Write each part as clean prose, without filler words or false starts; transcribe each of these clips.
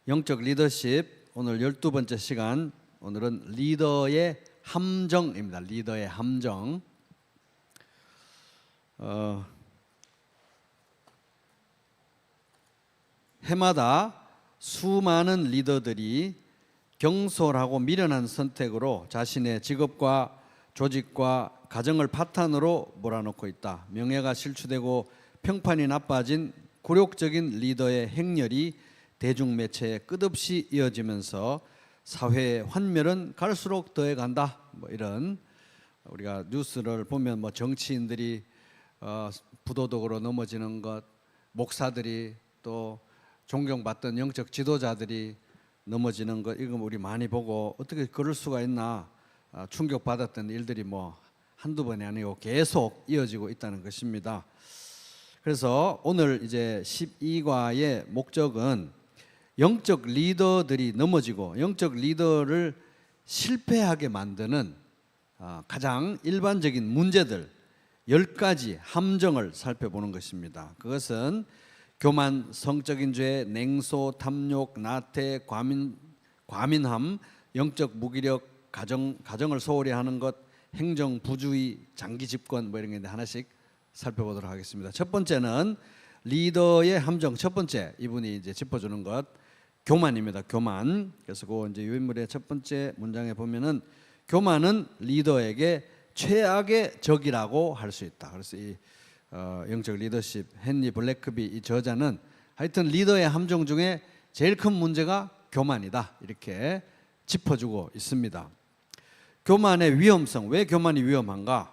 영적 리더십 오늘 12번째 시간, 오늘은 리더의 함정입니다. 리더의 함정. 해마다 수많은 리더들이 경솔하고 미련한 선택으로 자신의 직업과 조직과 가정을 파탄으로 몰아넣고 있다. 명예가 실추되고 평판이 나빠진 굴욕적인 리더의 행렬이 대중매체에 끝없이 이어지면서 사회의 환멸은 갈수록 더해간다. 이런 우리가 뉴스를 보면 정치인들이 부도덕으로 넘어지는 것, 목사들이 또 존경받던 영적 지도자들이 넘어지는 것, 이거 우리 많이 보고 어떻게 그럴 수가 있나 충격받았던 일들이 한두 번이 아니고 계속 이어지고 있다는 것입니다. 그래서 오늘 이제 12과의 목적은 영적 리더들이 넘어지고 영적 리더를 실패하게 만드는 가장 일반적인 문제들 10가지 함정을 살펴보는 것입니다. 그것은 교만, 성적인 죄, 냉소, 탐욕, 나태, 과민함, 영적 무기력, 가정을 소홀히 하는 것, 행정 부주의, 장기 집권 이런 게 하나씩 살펴보도록 하겠습니다. 첫 번째는 리더의 함정. 첫 번째 이분이 이제 짚어주는 것 교만입니다. 교만. 그래서 그 이제 유인물의 첫 번째 문장에 보면은 교만은 리더에게 최악의 적이라고 할 수 있다. 그래서 이 영적 리더십 헨리 블랙크비 이 저자는 하여튼 리더의 함정 중에 제일 큰 문제가 교만이다. 이렇게 짚어주고 있습니다. 교만의 위험성. 왜 교만이 위험한가?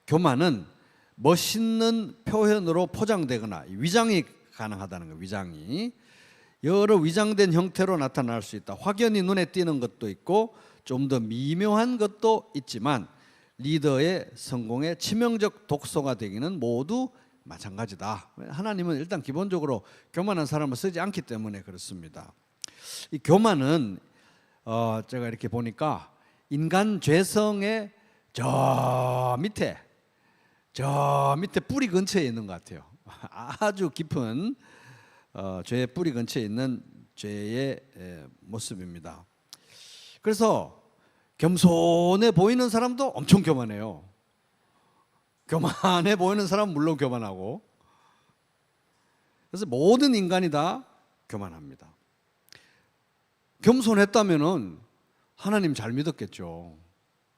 교만은 멋있는 표현으로 포장되거나 위장이 가능하다는 거예요. 위장이 여러 위장된 형태로 나타날 수 있다. 확연히 눈에 띄는 것도 있고 좀 더 미묘한 것도 있지만 리더의 성공에 치명적 독소가 되기는 모두 마찬가지다. 하나님은 일단 기본적으로 교만한 사람을 쓰지 않기 때문에 그렇습니다. 이 교만은 제가 이렇게 보니까 인간 죄성의 저 밑에 뿌리 근처에 있는 것 같아요. 아주 깊은 죄의 뿌리 근처에 있는 죄의 모습입니다. 그래서 겸손해 보이는 사람도 엄청 교만해요. 교만해 보이는 사람은 물론 교만하고. 그래서 모든 인간이 다 교만합니다. 겸손했다면은 하나님 잘 믿었겠죠.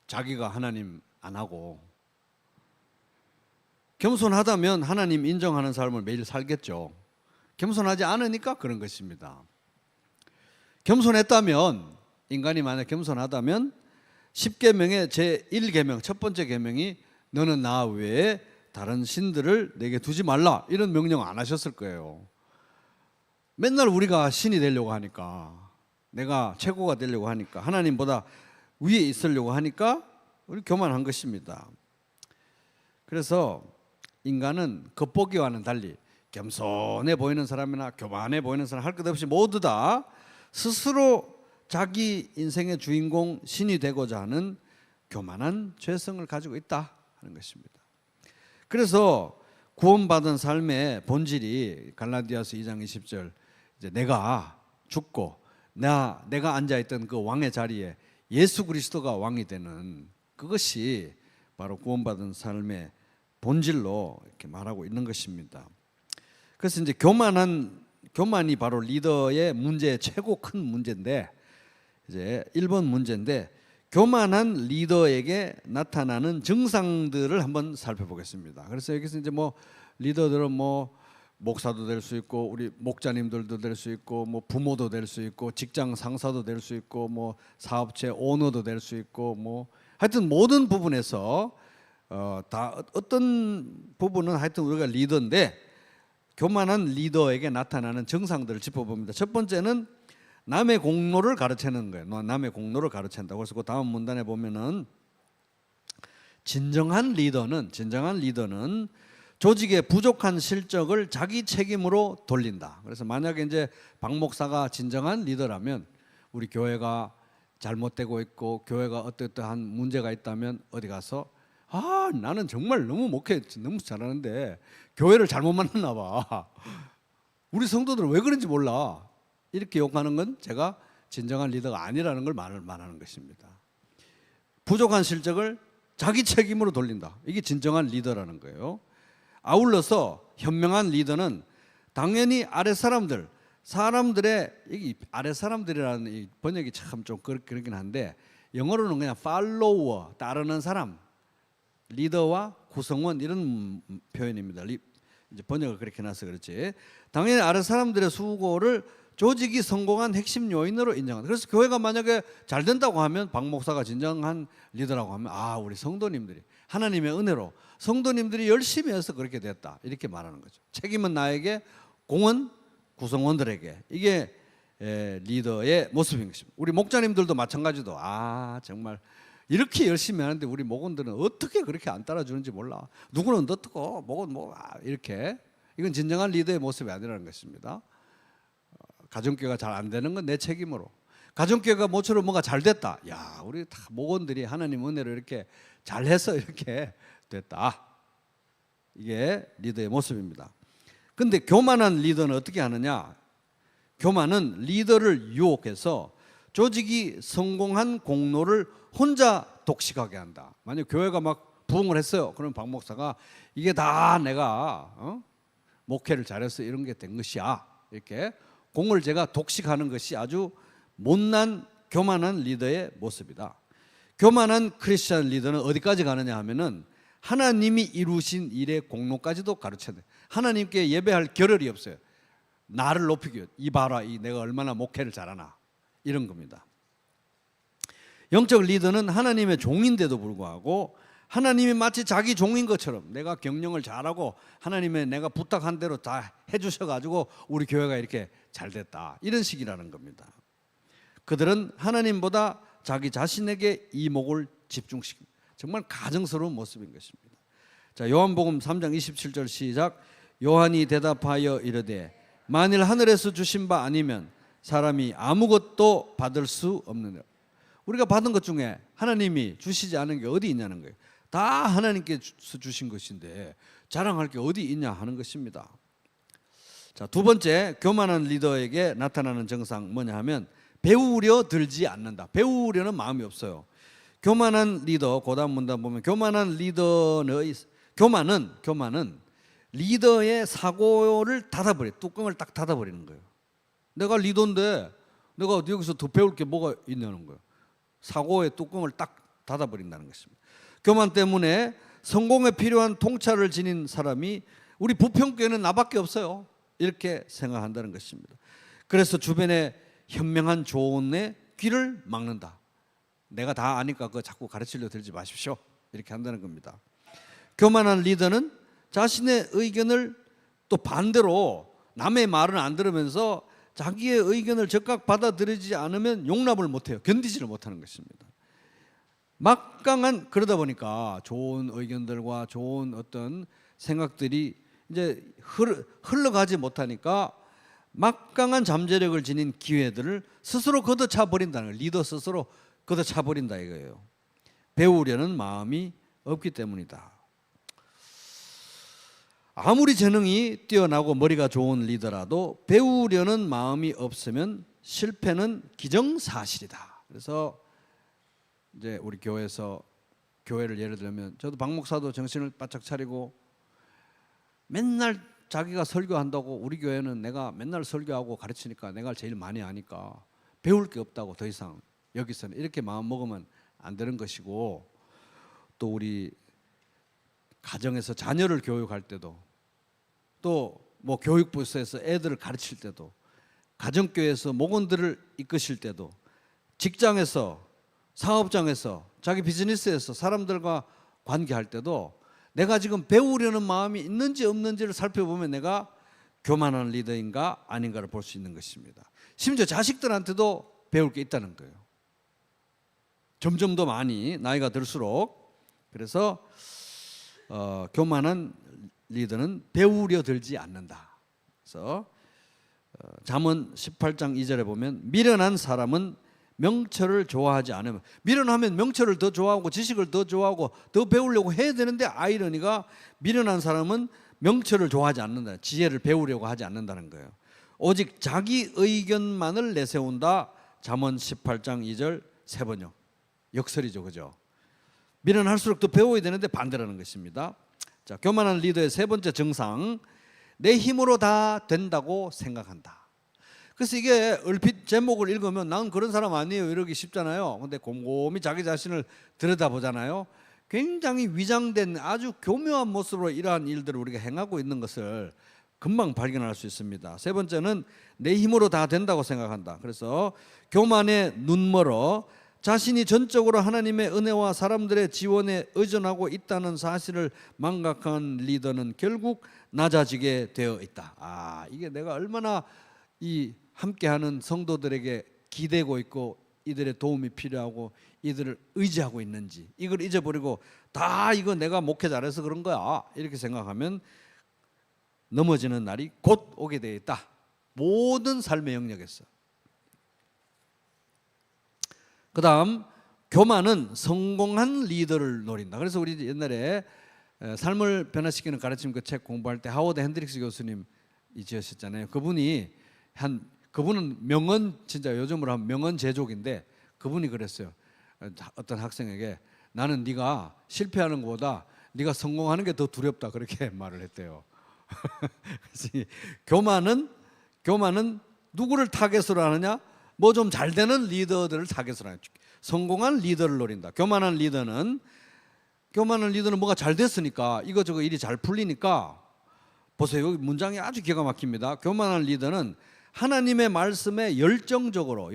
자기가 하나님 안 하고. 겸손하다면 하나님 인정하는 삶을 매일 살겠죠. 겸손하지 않으니까 그런 것입니다. 겸손했다면, 인간이 만약 겸손하다면 10계명의 제1계명 첫 번째 계명이 너는 나 외에 다른 신들을 내게 두지 말라, 이런 명령 안 하셨을 거예요. 맨날 우리가 신이 되려고 하니까, 내가 최고가 되려고 하니까, 하나님보다 위에 있으려고 하니까 우리 교만한 것입니다. 그래서 인간은 겉보기와는 달리 겸손해 보이는 사람이나 교만해 보이는 사람 할 것 없이 모두 다 스스로 자기 인생의 주인공 신이 되고자 하는 교만한 죄성을 가지고 있다 하는 것입니다. 그래서 구원받은 삶의 본질이 갈라디아서 2장 20절 이제 내가 죽고 내가 앉아있던 그 왕의 자리에 예수 그리스도가 왕이 되는 그것이 바로 구원받은 삶의 본질로 이렇게 말하고 있는 것입니다. 그래서 이제 교만이 바로 리더의 문제의 최고 큰 문제인데, 이제 1번 문제인데, 교만한 리더에게 나타나는 증상들을 한번 살펴보겠습니다. 그래서 여기서 이제 리더들은 목사도 될 수 있고, 우리 목자님들도 될 수 있고, 부모도 될 수 있고, 직장 상사도 될 수 있고, 사업체 오너도 될 수 있고, 하여튼 모든 부분에서 다 어떤 부분은 하여튼 우리가 리더인데, 교만한 리더에게 나타나는 증상들을 짚어봅니다. 첫 번째는 남의 공로를 가르치는 거예요. 남의 공로를 가르친다고. 그래서 그 다음 문단에 보면은 진정한 리더는 조직의 부족한 실적을 자기 책임으로 돌린다. 그래서 만약에 이제 박 목사가 진정한 리더라면, 우리 교회가 잘못되고 있고 교회가 어떠한 문제가 있다면 어디 가서 나는 정말 너무 목회 너무 잘하는데 교회를 잘못 만났나 봐. 우리 성도들은 왜 그런지 몰라. 이렇게 욕하는 건 제가 진정한 리더가 아니라는 걸 말하는 것입니다. 부족한 실적을 자기 책임으로 돌린다. 이게 진정한 리더라는 거예요. 아울러서 현명한 리더는 당연히 아래 사람들의 이 아래 사람들이라는 이 번역이 참 좀 그렇긴 한데 영어로는 그냥 팔로워, 따르는 사람, 리더와 구성원 이런 표현입니다. 이제 번역을 그렇게 해놔서 그렇지. 당연히 아래 사람들의 수고를 조직이 성공한 핵심 요인으로 인정한다. 그래서 교회가 만약에 잘 된다고 하면 박 목사가 진정한 리더라고 하면 우리 성도님들이 하나님의 은혜로 성도님들이 열심히 해서 그렇게 됐다 이렇게 말하는 거죠. 책임은 나에게, 공은 구성원들에게. 이게 리더의 모습인 것입니다. 우리 목자님들도 마찬가지도 정말 이렇게 열심히 하는데 우리 목원들은 어떻게 그렇게 안 따라주는지 몰라. 누구는 어떻고 목은 이렇게. 이건 진정한 리더의 모습이 아니라는 것입니다. 가정교회가 잘 안 되는 건 내 책임으로. 가정교회가 모처럼 뭐가 잘 됐다. 우리 다 목원들이 하나님 은혜로 이렇게 잘해서 이렇게 됐다. 이게 리더의 모습입니다. 근데 교만한 리더는 어떻게 하느냐? 교만은 리더를 유혹해서 조직이 성공한 공로를 혼자 독식하게 한다. 만약 교회가 막 부흥을 했어요. 그럼 박 목사가 이게 다 내가 목회를 잘해서 이런 게 된 것이야. 이렇게 공을 제가 독식하는 것이 아주 못난 교만한 리더의 모습이다. 교만한 크리스찬 리더는 어디까지 가느냐 하면은 하나님이 이루신 일의 공로까지도 가르쳐야 돼. 하나님께 예배할 겨를이 없어요. 나를 높이기 위해. 이 봐라, 내가 얼마나 목회를 잘하나 이런 겁니다. 영적 리더는 하나님의 종인데도 불구하고 하나님이 마치 자기 종인 것처럼 내가 경영을 잘하고 하나님의 내가 부탁한 대로 다 해주셔가지고 우리 교회가 이렇게 잘 됐다 이런 식이라는 겁니다. 그들은 하나님보다 자기 자신에게 이목을 집중시킵니다. 정말 가증스러운 모습인 것입니다. 자, 요한복음 3장 27절 시작. 요한이 대답하여 이르되 만일 하늘에서 주신 바 아니면 사람이 아무것도 받을 수 없느니라. 우리가 받은 것 중에 하나님이 주시지 않은 게 어디 있냐는 거예요. 다 하나님께서 주신 것인데 자랑할 게 어디 있냐 하는 것입니다. 자, 두 번째, 교만한 리더에게 나타나는 증상 뭐냐 하면 배우려 들지 않는다. 배우려는 마음이 없어요. 교만한 리더, 고단 문단 보면 교만한 리더의 교만은 리더의 사고를 닫아버려. 뚜껑을 딱 닫아버리는 거예요. 내가 리더인데 내가 여기서 더 배울 게 뭐가 있냐는 거예요. 사고의 뚜껑을 딱 닫아버린다는 것입니다. 교만 때문에 성공에 필요한 통찰을 지닌 사람이 우리 부평교회는 나밖에 없어요. 이렇게 생각한다는 것입니다. 그래서 주변에 현명한 조언의 귀를 막는다. 내가 다 아니까 그거 자꾸 가르치려 들지 마십시오. 이렇게 한다는 겁니다. 교만한 리더는 자신의 의견을 또 반대로 남의 말은 안 들으면서 자기의 의견을 적극 받아들이지 않으면 용납을 못해요. 견디지를 못하는 것입니다. 그러다 보니까 좋은 의견들과 좋은 어떤 생각들이 이제 흘러가지 못하니까 막강한 잠재력을 지닌 기회들을 스스로 걷어차 버린다는 거예요. 리더 스스로 걷어차 버린다 이거예요. 배우려는 마음이 없기 때문이다. 아무리 재능이 뛰어나고 머리가 좋은 리더라도 배우려는 마음이 없으면 실패는 기정사실이다. 그래서 이제 우리 교회에서 교회를 예를 들면 저도 박 목사도 정신을 바짝 차리고 맨날 자기가 설교한다고 우리 교회는 내가 맨날 설교하고 가르치니까 내가 제일 많이 아니까 배울 게 없다고 더 이상 여기서는 이렇게 마음 먹으면 안 되는 것이고 또 우리 가정에서 자녀를 교육할 때도 또 뭐 교육부에서 애들을 가르칠 때도 가정교회에서 목원들을 이끄실 때도 직장에서 사업장에서 자기 비즈니스에서 사람들과 관계할 때도 내가 지금 배우려는 마음이 있는지 없는지를 살펴보면 내가 교만한 리더인가 아닌가를 볼 수 있는 것입니다. 심지어 자식들한테도 배울 게 있다는 거예요. 점점 더 많이 나이가 들수록. 그래서 교만한 리더는 배우려 들지 않는다. 그래서 잠언 18장 2절에 보면 미련한 사람은 명철을 좋아하지 않으면, 미련하면 명철을 더 좋아하고 지식을 더 좋아하고 더 배우려고 해야 되는데 아이러니가 미련한 사람은 명철을 좋아하지 않는다. 지혜를 배우려고 하지 않는다는 거예요. 오직 자기 의견만을 내세운다. 잠언 18장 2절 세 번역. 역설이죠, 그죠? 미련할수록 더 배워야 되는데 반대라는 것입니다. 자, 교만한 리더의 세 번째 증상, 내 힘으로 다 된다고 생각한다. 그래서 이게 얼핏 제목을 읽으면 난 그런 사람 아니에요 이러기 쉽잖아요. 근데 곰곰이 자기 자신을 들여다보잖아요. 굉장히 위장된 아주 교묘한 모습으로 이러한 일들을 우리가 행하고 있는 것을 금방 발견할 수 있습니다. 세 번째는 내 힘으로 다 된다고 생각한다. 그래서 교만에 눈멀어 자신이 전적으로 하나님의 은혜와 사람들의 지원에 의존하고 있다는 사실을 망각한 리더는 결국 낮아지게 되어 있다. 이게 내가 얼마나 이 함께하는 성도들에게 기대고 있고 이들의 도움이 필요하고 이들을 의지하고 있는지 이걸 잊어버리고 다 이거 내가 목회 잘해서 그런 거야 이렇게 생각하면 넘어지는 날이 곧 오게 되어 있다. 모든 삶의 영역에서. 그 다음 교만은 성공한 리더를 노린다. 그래서 우리 옛날에 삶을 변화시키는 가르침 그 책 공부할 때 하워드 핸드릭스 교수님이 지으셨잖아요. 그분은 명언, 진짜 요즘으로 하면 명언 제조기인데 그분이 그랬어요. 어떤 학생에게 나는 네가 실패하는 것보다 네가 성공하는 게 더 두렵다 그렇게 말을 했대요. 그래서 교만은 누구를 타겟으로 하느냐? 뭐 좀 잘 되는 리더들을 타겟으로 하느냐. 성공한 리더를 노린다. 교만한 리더는 뭐가 잘 됐으니까 이거저거 일이 잘 풀리니까 보세요. 여기 문장이 아주 기가 막힙니다. 교만한 리더는 하나님의 말씀에 열성적으로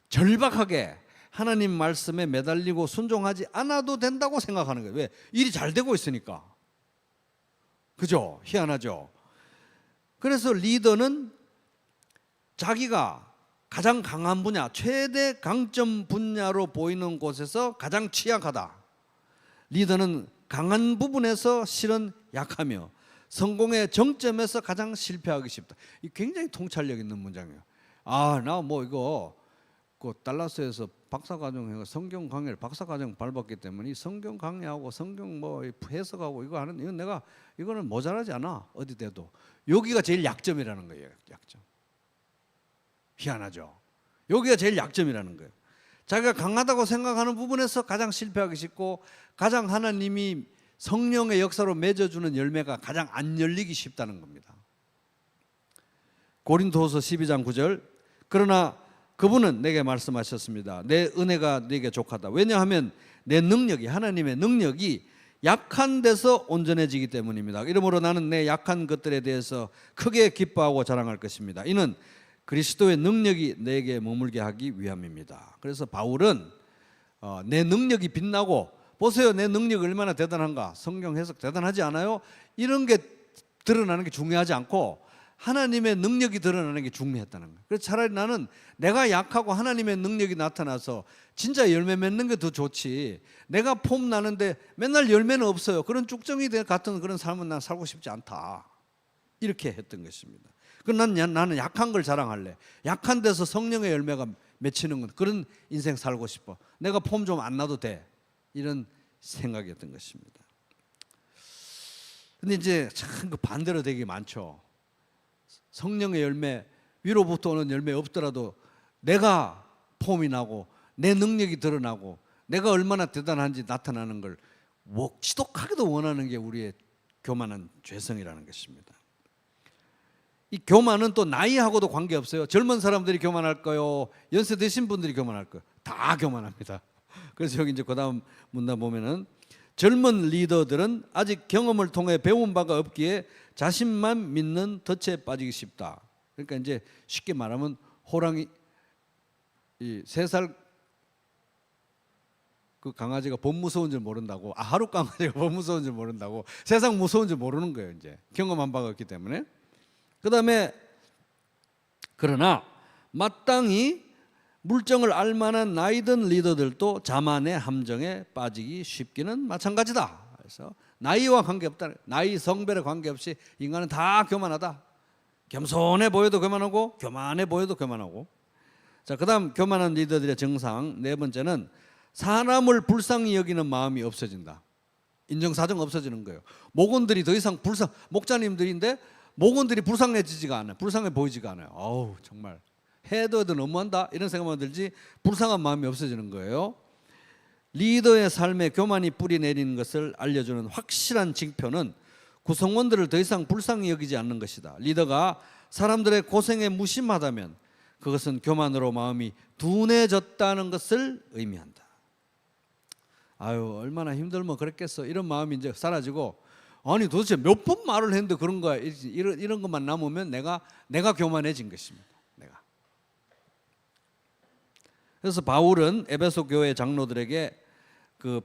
절박하게 하나님 말씀에 매달리고 순종하지 않아도 된다고 생각하는 거예요. 왜? 일이 잘 되고 있으니까. 그죠? 희한하죠? 그래서 리더는 자기가 가장 강한 분야, 최대 강점 분야로 보이는 곳에서 가장 취약하다. 리더는 강한 부분에서 실은 약하며 성공의 정점에서 가장 실패하기 쉽다. 이 굉장히 통찰력 있는 문장이에요. 나 뭐 이거 그 달라스에서 박사과정 해서 성경 강의를 박사과정 밟았기 때문에 이 성경 강의하고 성경 뭐 해석하고 이거는 모자라지 않아 어디 돼도. 여기가 제일 약점이라는 거예요. 약점. 희한하죠. 여기가 제일 약점이라는 거예요. 자기가 강하다고 생각하는 부분에서 가장 실패하기 쉽고 가장 하나님이 성령의 역사로 맺어주는 열매가 가장 안 열리기 쉽다는 겁니다. 고린도후서 12장 9절 그러나 그분은 내게 말씀하셨습니다. 내 은혜가 네게 족하다. 왜냐하면 내 능력이 하나님의 능력이 약한 데서 온전해지기 때문입니다. 이러므로 나는 내 약한 것들에 대해서 크게 기뻐하고 자랑할 것입니다. 이는 그리스도의 능력이 내게 머물게 하기 위함입니다. 그래서 바울은 내 능력이 빛나고 보세요. 내 능력이 얼마나 대단한가. 성경 해석 대단하지 않아요? 이런 게 드러나는 게 중요하지 않고 하나님의 능력이 드러나는 게 중요했다는 거예요. 그래서 차라리 나는 내가 약하고 하나님의 능력이 나타나서 진짜 열매 맺는 게 더 좋지. 내가 폼 나는데 맨날 열매는 없어요. 그런 쭉정이 같은 그런 삶은 난 살고 싶지 않다. 이렇게 했던 것입니다. 나는 약한 걸 자랑할래. 약한 데서 성령의 열매가 맺히는 건 그런 인생 살고 싶어. 내가 폼 좀 안 나도 돼. 이런 생각이었던 것입니다. 근데 이제 참 그 반대로 되게 많죠. 성령의 열매, 위로부터 오는 열매 없더라도 내가 폼이 나고 내 능력이 드러나고 내가 얼마나 대단한지 나타나는 걸 지독하게도 원하는 게 우리의 교만한 죄성이라는 것입니다. 이 교만은 또 나이하고도 관계없어요. 젊은 사람들이 교만할까요? 연세 드신 분들이 교만할까요? 다 교만합니다. 그래서 여기 이제 그 다음 문단 보면은 젊은 리더들은 아직 경험을 통해 배운 바가 없기에 자신만 믿는 덫에 빠지기 쉽다. 그러니까 이제 쉽게 말하면 호랑이 이 3살 그 강아지가 법 무서운 줄 모른다고. 하루 강아지가 법 무서운 줄 모른다고. 세상 무서운 줄 모르는 거예요. 이제 경험한 바가 없기 때문에. 그 다음에 그러나 마땅히 물정을 알만한 나이든 리더들도 자만의 함정에 빠지기 쉽기는 마찬가지다. 그래서 나이와 관계없다. 나이 성별에 관계없이 인간은 다 교만하다. 겸손해 보여도 교만하고 교만해 보여도 교만하고. 자, 그다음 교만한 리더들의 증상 네 번째는 사람을 불쌍히 여기는 마음이 없어진다. 인정사정 없어지는 거예요. 목원들이 더 이상 목자님들인데 목원들이 불쌍해지지가 않아요. 불쌍해 보이지가 않아요. 어우 정말 해도 너무한다 이런 생각만 들지 불쌍한 마음이 없어지는 거예요. 리더의 삶에 교만이 뿌리 내리는 것을 알려주는 확실한 징표는 구성원들을 더 이상 불쌍히 여기지 않는 것이다. 리더가 사람들의 고생에 무심하다면 그것은 교만으로 마음이 둔해졌다는 것을 의미한다. 아유 얼마나 힘들면 그랬겠어 이런 마음이 이제 사라지고, 아니 도대체 몇 번 말을 했는데 그런 거야, 이런 것만 남으면 내가 교만해진 것입니다. 내가. 그래서 바울은 에베소 교회 장로들에게 그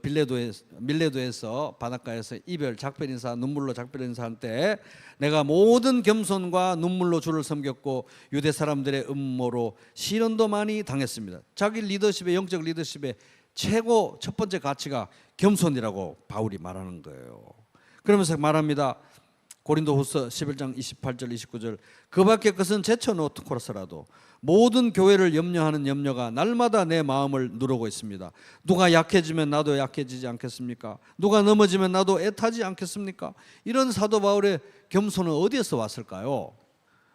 밀레도에서 바닷가에서 작별 인사, 눈물로 작별 인사할 때 내가 모든 겸손과 눈물로 주를 섬겼고 유대 사람들의 음모로 시련도 많이 당했습니다. 자기 리더십의, 영적 리더십의 최고 첫 번째 가치가 겸손이라고 바울이 말하는 거예요. 그러면서 말합니다. 고린도후서 11장 28절 29절 그 밖의 것은 제쳐놓고서라도 모든 교회를 염려하는 염려가 날마다 내 마음을 누르고 있습니다. 누가 약해지면 나도 약해지지 않겠습니까? 누가 넘어지면 나도 애타지 않겠습니까? 이런 사도 바울의 겸손은 어디에서 왔을까요?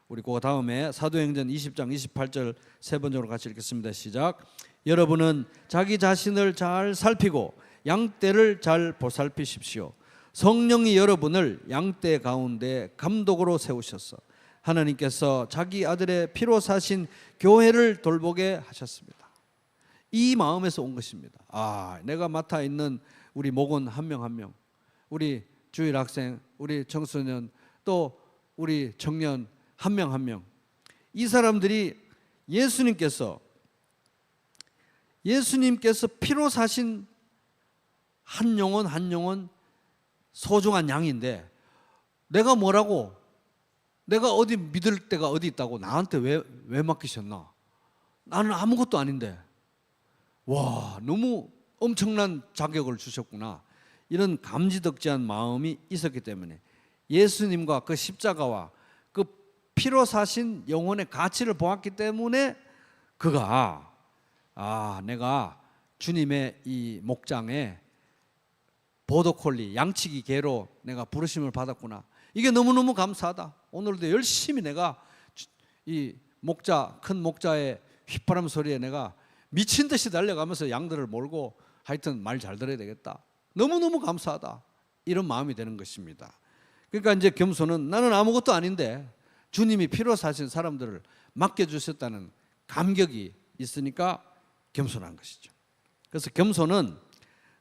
우리 그 다음에 사도행전 20장 28절 세 번째로 같이 읽겠습니다. 시작. 여러분은 자기 자신을 잘 살피고 양떼를 잘 보살피십시오. 성령이 여러분을 양떼 가운데 감독으로 세우셔서 하나님께서 자기 아들의 피로 사신 교회를 돌보게 하셨습니다. 이 마음에서 온 것입니다. 내가 맡아 있는 우리 목원 한 명 한 명, 우리 주일 학생, 우리 청소년, 또 우리 청년 한 명 한 명, 이 사람들이 예수님께서 피로 사신 한 영혼 소중한 양인데, 내가 뭐라고, 내가 어디 믿을 데가 어디 있다고 나한테 왜 맡기셨나? 나는 아무것도 아닌데, 와 너무 엄청난 자격을 주셨구나, 이런 감지덕지한 마음이 있었기 때문에 예수님과 그 십자가와 그 피로 사신 영혼의 가치를 보았기 때문에 그가 내가 주님의 이 목장에 보더콜리 양치기 개로 내가 부르심을 받았구나, 이게 너무너무 감사하다. 오늘도 열심히 내가 이 큰 목자의 휘파람 소리에 내가 미친 듯이 달려가면서 양들을 몰고, 하여튼 말 잘 들어야 되겠다, 너무너무 감사하다, 이런 마음이 되는 것입니다. 그러니까 이제 겸손은 나는 아무것도 아닌데 주님이 피로 사신 사람들을 맡겨주셨다는 감격이 있으니까 겸손한 것이죠. 그래서 겸손은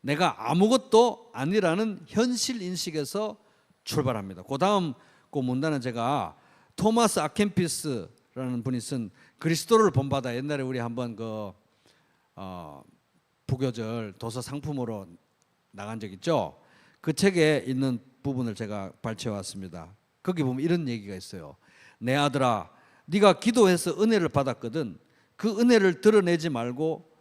내가 아무것도 아니라는 현실 인식에서 출발합니다. 그 다음 그 문단은 제가 토마스 아켄피스라는 분이 쓴 그리스도를 본받아, 옛날에 우리 한번 부교절 도서 상품으로 나간 적 있죠. 그 책에 있는 부분을 제가 발췌해 왔습니다. 거기 보면 이런 얘기가 있어요. 내 아들아, 네가 기도해서 은혜를 받았거든. 그 은혜를 드러내지 말고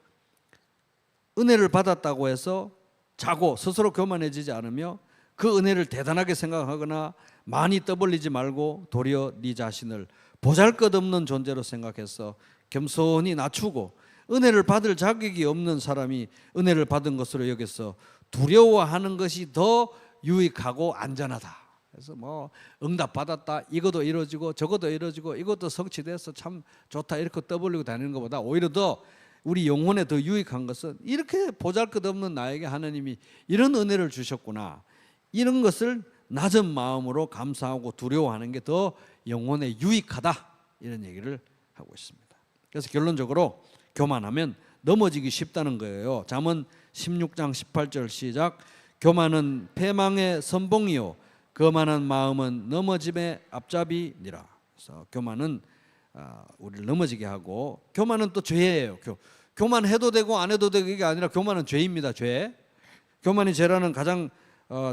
은혜를 받았다고 해서 자고 스스로 교만해지지 않으며 그 은혜를 대단하게 생각하거나 많이 떠벌리지 말고 도리어 네 자신을 보잘것없는 존재로 생각해서 겸손히 낮추고 은혜를 받을 자격이 없는 사람이 은혜를 받은 것으로 여겨서 두려워하는 것이 더 유익하고 안전하다. 그래서 뭐 응답 받았다, 이것도 이루어지고 저것도 이루어지고 이것도 성취돼서 참 좋다, 이렇게 떠벌리고 다니는 것보다 오히려 더 우리 영혼에 더 유익한 것은 이렇게 보잘것없는 나에게 하나님이 이런 은혜를 주셨구나, 이런 것을 낮은 마음으로 감사하고 두려워하는 게 더 영혼에 유익하다, 이런 얘기를 하고 있습니다. 그래서 결론적으로 교만하면 넘어지기 쉽다는 거예요. 잠언 16장 18절 시작. 교만은 패망의 선봉이요 거만한 마음은 넘어짐의 앞잡이니라. 그래서 교만은 우리를 넘어지게 하고, 교만은 또 죄예요. 교만해도 되고 안 해도 되고 이게 아니라 교만은 죄입니다. 죄. 교만이 죄라는 가장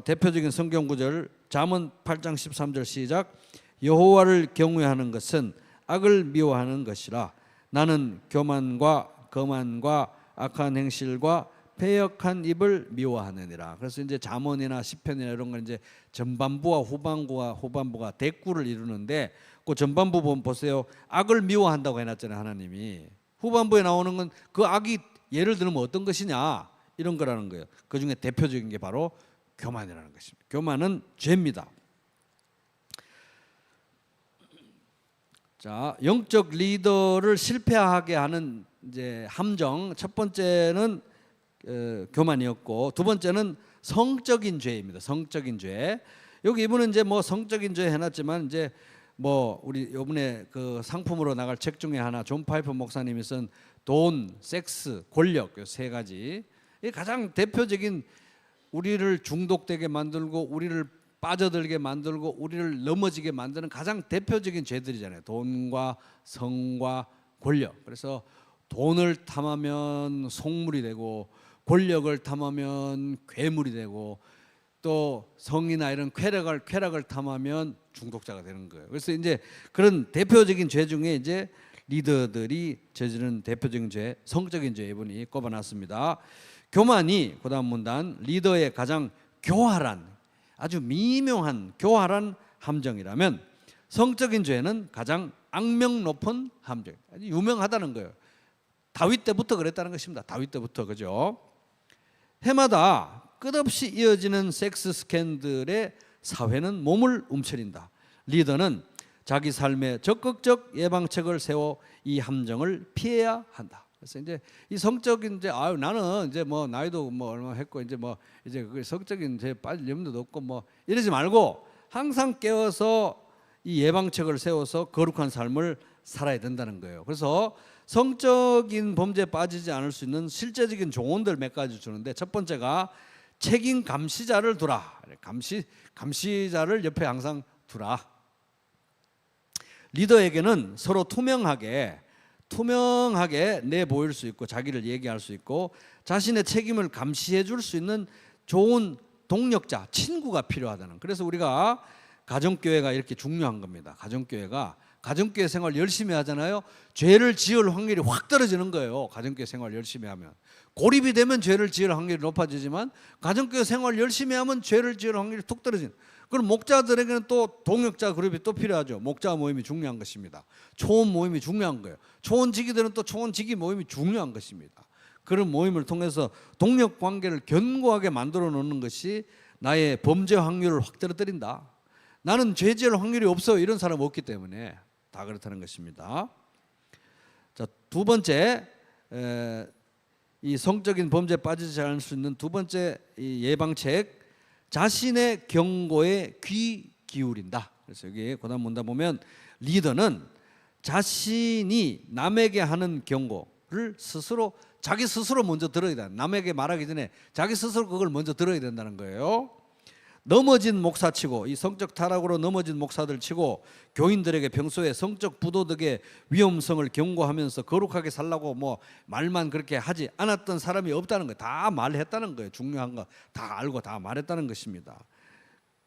대표적인 성경 구절 잠언 8장 13절 시작. 여호와를 경외하는 것은 악을 미워하는 것이라. 나는 교만과 거만과 악한 행실과 패역한 입을 미워하느니라. 그래서 이제 잠언이나 시편이나 이런 건 이제 전반부와 후반부가 대꾸를 이루는데, 그 전반부 보면 보세요. 악을 미워한다고 해놨잖아요, 하나님이. 후반부에 나오는 건 그 악이 예를 들면 어떤 것이냐, 이런 거라는 거예요. 그 중에 대표적인 게 바로 교만이라는 것입니다. 교만은 죄입니다. 자, 영적 리더를 실패하게 하는 이제 함정, 첫 번째는 교만이었고, 두 번째는 성적인 죄입니다. 성적인 죄. 여기 이분은 이제 뭐 성적인 죄 해놨지만 이제 뭐 우리 이번에 그 상품으로 나갈 책 중에 하나 존 파이프 목사님이 쓴 돈, 섹스, 권력 이 세 가지. 이 가장 대표적인 우리를 중독되게 만들고 우리를 빠져들게 만들고 우리를 넘어지게 만드는 가장 대표적인 죄들이잖아요. 돈과 성과 권력. 그래서 돈을 탐하면 속물이 되고 권력을 탐하면 괴물이 되고 또 성이나 이런 쾌락을 탐하면 중독자가 되는 거예요. 그래서 이제 그런 대표적인 죄 중에 이제 리더들이 저지르는 대표적인 죄, 성적인 죄 이분이 꼽아놨습니다. 교만이 그다음 문단 리더의 가장 교활한 아주 미묘한 교활한 함정이라면 성적인 죄는 가장 악명 높은 함정. 아주 유명하다는 거예요. 다윗 때부터 그랬다는 것입니다. 다윗 때부터 그죠? 해마다 끝없이 이어지는 섹스 스캔들의 사회는 몸을 움츠린다. 리더는 자기 삶에 적극적 예방책을 세워 이 함정을 피해야 한다. 그래서 이제 이 성적인 이제 나는 이제 뭐 나이도 뭐 얼마 했고 이제 뭐 이제 그 성적인 이제 빠질 염려도 없고 뭐 이러지 말고 항상 깨어서 이 예방책을 세워서 거룩한 삶을 살아야 된다는 거예요. 그래서 성적인 범죄에 빠지지 않을 수 있는 실제적인 조언들 몇 가지 주는데 첫 번째가 책임 감시자를 두라. 감시자를 옆에 항상 두라. 리더에게는 서로 투명하게 내보일 수 있고 자기를 얘기할 수 있고 자신의 책임을 감시해 줄 수 있는 좋은 동력자, 친구가 필요하다는. 그래서 우리가 가정교회가 이렇게 중요한 겁니다. 가정교회 생활 열심히 하잖아요. 죄를 지을 확률이 확 떨어지는 거예요. 가정교회 생활 열심히 하면. 고립이 되면 죄를 지을 확률이 높아지지만 가정교회 생활 열심히 하면 죄를 지을 확률이 툭 떨어지는. 그럼 목자들에게는 또 동역자 그룹이 또 필요하죠. 목자 모임이 중요한 것입니다. 초원 모임이 중요한 거예요. 초원지기들은 또 초원지기 모임이 중요한 것입니다. 그런 모임을 통해서 동력 관계를 견고하게 만들어 놓는 것이 나의 범죄 확률을 확 떨어뜨린다. 나는 죄 지을 확률이 없어 이런 사람 없기 때문에 다 그렇다는 것입니다. 자, 두 번째 이 성적인 범죄에 빠지지 않을 수 있는 두 번째 이 예방책 자신의 경고에 귀 기울인다. 그래서 여기 고단 문답 보면 리더는 자신이 남에게 하는 경고를 자기 스스로 먼저 들어야 된다. 남에게 말하기 전에 자기 스스로 그걸 먼저 들어야 된다는 거예요. 넘어진 목사치고 이 성적 타락으로 넘어진 목사들 치고 교인들에게 평소에 성적 부도덕의 위험성을 경고하면서 거룩하게 살라고 뭐 말만 그렇게 하지 않았던 사람이 없다는 거예요. 다 말했다는 거예요. 중요한 거 다 알고 다 말했다는 것입니다.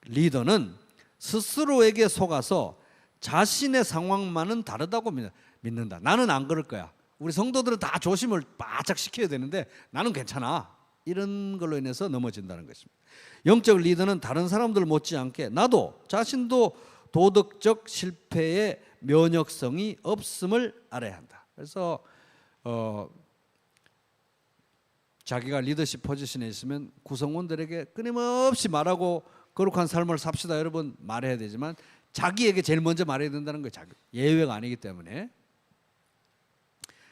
리더는 스스로에게 속아서 자신의 상황만은 다르다고 믿는다. 나는 안 그럴 거야. 우리 성도들은 다 조심을 바짝 시켜야 되는데 나는 괜찮아. 이런 걸로 인해서 넘어진다는 것입니다. 영적 리더는 다른 사람들 못지않게 나도 자신도 도덕적 실패의 면역성이 없음을 알아야 한다. 그래서 자기가 리더십 포지션에 있으면 구성원들에게 끊임없이 말하고 거룩한 삶을 삽시다 여러분 말해야 되지만 자기에게 제일 먼저 말해야 된다는 거예요. 예외가 아니기 때문에.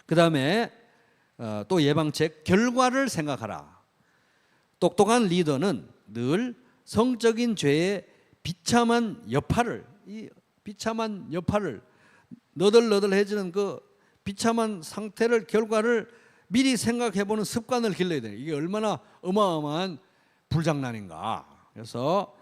그 다음에 또 예방책 결과를 생각하라. 똑똑한 리더는 늘 성적인 죄의 비참한 여파를 너덜너덜해지는 그 비참한 상태를 결과를 미리 생각해보는 습관을 길러야 돼요. 이게 얼마나 어마어마한 불장난인가. 그래서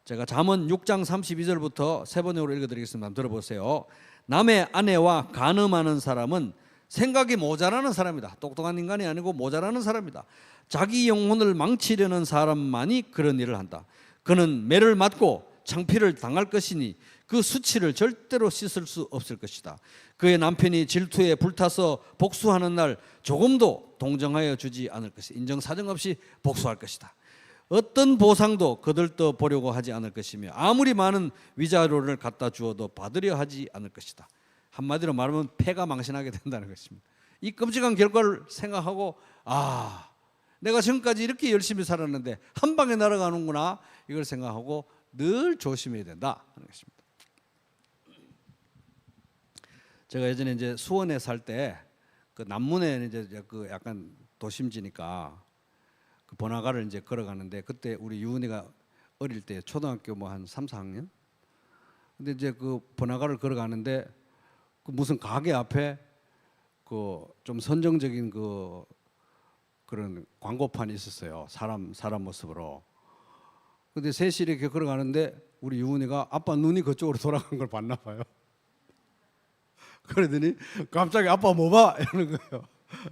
제가 잠언 6장 32절부터 세 번역으로 읽어드리겠습니다. 한번 들어보세요. 남의 아내와 간음하는 사람은 생각이 모자라는 사람이다. 똑똑한 인간이 아니고 모자라는 사람이다. 자기 영혼을 망치려는 사람만이 그런 일을 한다. 그는 매를 맞고 창피를 당할 것이니 그 수치를 절대로 씻을 수 없을 것이다. 그의 남편이 질투에 불타서 복수하는 날 조금도 동정하여 주지 않을 것이다. 인정사정 없이 복수할 것이다. 어떤 보상도 거들떠 보려고 하지 않을 것이며 아무리 많은 위자료를 갖다 주어도 받으려 하지 않을 것이다. 한마디로 말하면 패가 망신하게 된다는 것입니다. 이 끔찍한 결과를 생각하고 내가 지금까지 이렇게 열심히 살았는데 한 방에 날아가는구나 이걸 생각하고 늘 조심해야 된다 하는 것입니다. 제가 예전에 이제 수원에 살 때 그 남문에 이제 그 약간 도심지니까 그 번화가를 이제 걸어가는데 그때 우리 유은이가 어릴 때 초등학교 뭐 한 3, 4학년? 근데 이제 그 번화가를 걸어가는데 그 무슨 가게 앞에 그 좀 선정적인 그 그런 광고판이 있었어요. 사람 모습으로. 근데 셋이 이렇게 걸어가는데 우리 유은이가 아빠 눈이 그쪽으로 돌아간 걸 봤나 봐요. 그러더니 갑자기 아빠 뭐 봐? 이러는 거예요.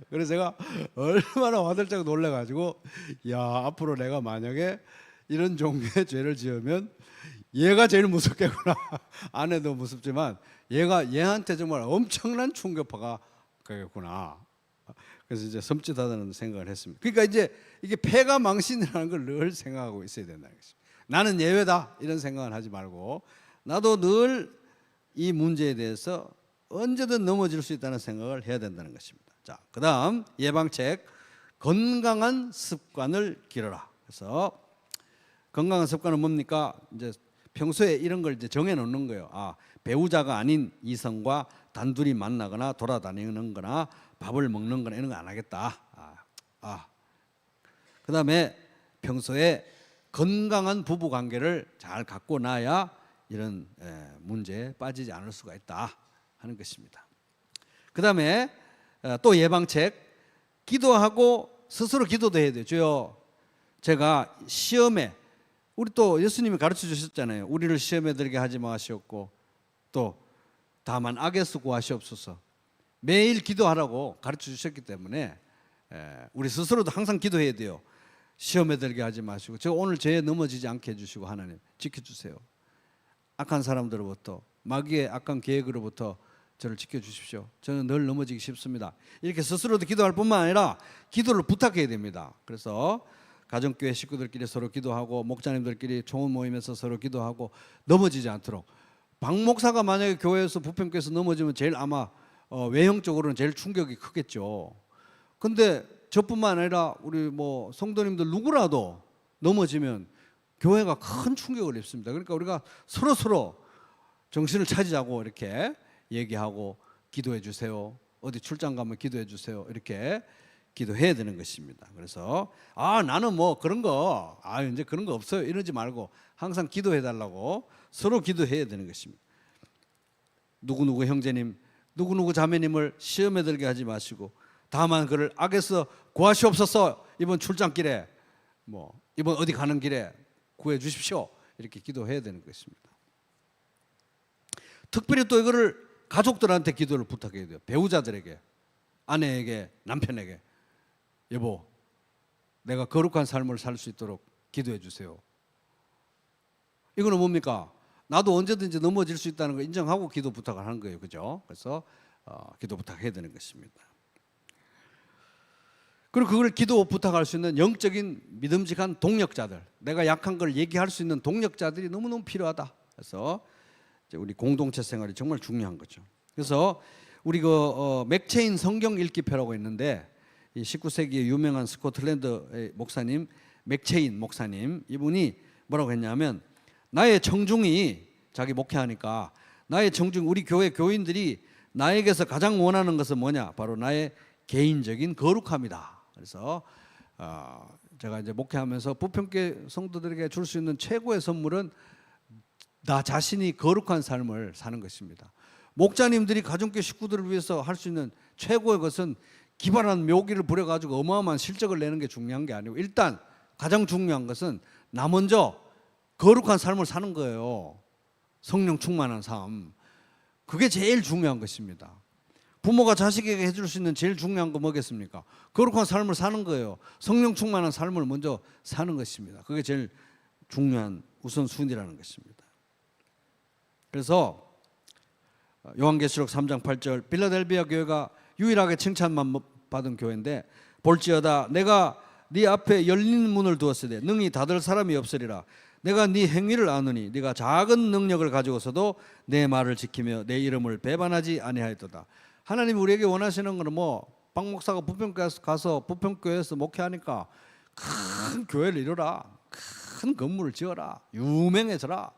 그래서 제가 얼마나 화들짝 놀래가지고 야 앞으로 내가 만약에 이런 종류의 죄를 지으면 얘가 제일 무섭겠구나. 아내도 무섭지만 얘한테 정말 엄청난 충격파가 가겠구나. 그래서 이제 섬찟하다는 생각을 했습니다. 그러니까 이제 이게 패가 망신이라는 걸 늘 생각하고 있어야 된다는 것입니다. 나는 예외다 이런 생각을 하지 말고 나도 늘 이 문제에 대해서 언제든 넘어질 수 있다는 생각을 해야 된다는 것입니다. 자, 그다음 예방책 건강한 습관을 기르라. 그래서 건강한 습관은 뭡니까? 이제 평소에 이런 걸 이제 정해 놓는 거예요. 아, 배우자가 아닌 이성과 단둘이 만나거나 돌아다니는 거나 밥을 먹는 거나 이런 거 안 하겠다. 그다음에 평소에 건강한 부부 관계를 잘 갖고 나야 이런 문제에 빠지지 않을 수가 있다 하는 것입니다. 그다음에 또 예방책 기도하고 스스로 기도도 해야 돼요. 주여 제가 시험에 우리 또 예수님이 가르쳐 주셨잖아요. 우리를 시험에 들게 하지 마시옵고 또 다만 악에서 구하시옵소서. 매일 기도하라고 가르쳐 주셨기 때문에 우리 스스로도 항상 기도해야 돼요. 시험에 들게 하지 마시고 제가 오늘 죄에 넘어지지 않게 해주시고 하나님 지켜주세요. 악한 사람들로부터 마귀의 악한 계획으로부터 저를 지켜주십시오. 저는 늘 넘어지기 쉽습니다. 이렇게 스스로도 기도할 뿐만 아니라 기도를 부탁해야 됩니다. 그래서 가정교회 식구들끼리 서로 기도하고 목자님들끼리 좋은 모임에서 서로 기도하고 넘어지지 않도록. 박 목사가 만약에 교회에서 부평교회에서 넘어지면 제일 아마 외형적으로는 제일 충격이 크겠죠. 근데 저뿐만 아니라 우리 뭐 성도님들 누구라도 넘어지면 교회가 큰 충격을 입습니다. 그러니까 우리가 서로 정신을 차리자고 이렇게 얘기하고 기도해 주세요. 어디 출장 가면 기도해 주세요. 이렇게 기도해야 되는 것입니다. 그래서 나는 뭐 그런 거 이제 그런 거 없어요. 이러지 말고 항상 기도해 달라고 서로 기도해야 되는 것입니다. 누구누구 형제님, 누구누구 자매님을 시험에 들게 하지 마시고 다만 그를 악에서 구하시옵소서. 이번 출장길에 뭐 이번 어디 가는 길에 구해 주십시오. 이렇게 기도해야 되는 것입니다. 특별히 또 이거를 가족들한테 기도를 부탁해야 돼요. 배우자들에게, 아내에게, 남편에게 여보 내가 거룩한 삶을 살 수 있도록 기도해 주세요. 이거는 뭡니까? 나도 언제든지 넘어질 수 있다는 걸 인정하고 기도 부탁을 하는 거예요. 그죠? 그래서 기도 부탁해야 되는 것입니다. 그리고 그걸 기도 부탁할 수 있는 영적인 믿음직한 동력자들, 내가 약한 걸 얘기할 수 있는 동력자들이 너무너무 필요하다. 그래서 우리 공동체 생활이 정말 중요한 거죠. 그래서 우리 그 맥체인 성경 읽기표라고 있는데 이 19세기의 유명한 스코틀랜드 목사님 맥체인 목사님 이분이 뭐라고 했냐면 나의 청중이 자기 목회하니까 나의 청중 우리 교회 교인들이 나에게서 가장 원하는 것은 뭐냐? 바로 나의 개인적인 거룩함이다. 그래서 제가 이제 목회하면서 부평교회 성도들에게 줄 수 있는 최고의 선물은 나 자신이 거룩한 삶을 사는 것입니다. 목자님들이 가정교회 식구들을 위해서 할 수 있는 최고의 것은 기발한 묘기를 부려가지고 어마어마한 실적을 내는 게 중요한 게 아니고 일단 가장 중요한 것은 나 먼저 거룩한 삶을 사는 거예요. 성령 충만한 삶. 그게 제일 중요한 것입니다. 부모가 자식에게 해줄 수 있는 제일 중요한 거 뭐겠습니까? 거룩한 삶을 사는 거예요. 성령 충만한 삶을 먼저 사는 것입니다. 그게 제일 중요한 우선순위라는 것입니다. 그래서 요한계시록 3장 8절 빌라델비아 교회가 유일하게 칭찬만 받은 교회인데 볼지어다 내가 네 앞에 열린 문을 두었으되 능히 닫을 사람이 없으리라. 내가 네 행위를 아느니 네가 작은 능력을 가지고서도 내 말을 지키며 내 이름을 배반하지 아니하였도다. 하나님 우리에게 원하시는 거는 박 목사가 부평교회에서 가서 부평교회에서 목회하니까 큰 교회를 이루라, 큰 건물을 지어라, 유명해져라,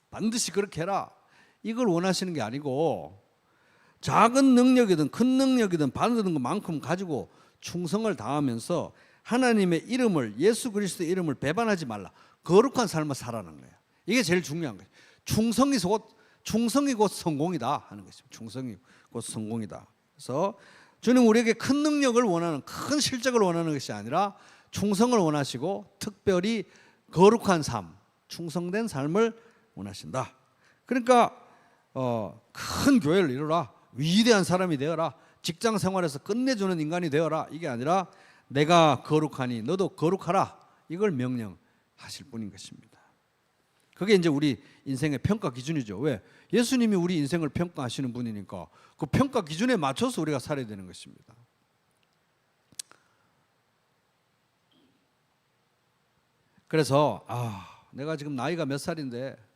반드시 그렇게 해라. 이걸 원하시는 게 아니고 작은 능력이든 큰 능력이든 받는 것만큼 가지고 충성을 다하면서 하나님의 이름을, 예수 그리스도의 이름을 배반하지 말라. 거룩한 삶을 살아가는 거예요. 이게 제일 중요한 거예요. 충성이 곧 성공이다 하는 것입니다. 충성이 곧 성공이다. 그래서 주님 우리에게 큰 능력을 원하는, 큰 실적을 원하는 것이 아니라 충성을 원하시고 특별히 거룩한 삶, 충성된 삶을 원하신다. 그러니까 큰 교회를 이루라, 위대한 사람이 되어라, 직장 생활에서 끝내주는 인간이 되어라, 이게 아니라 내가 거룩하니 너도 거룩하라, 이걸 명령하실 뿐인 것입니다. 그게 이제 우리 인생의 평가 기준이죠. 왜? 예수님이 우리 인생을 평가하시는 분이니까 그 평가 기준에 맞춰서 우리가 살아야 되는 것입니다. 그래서 내가 지금 나이가 몇 살인데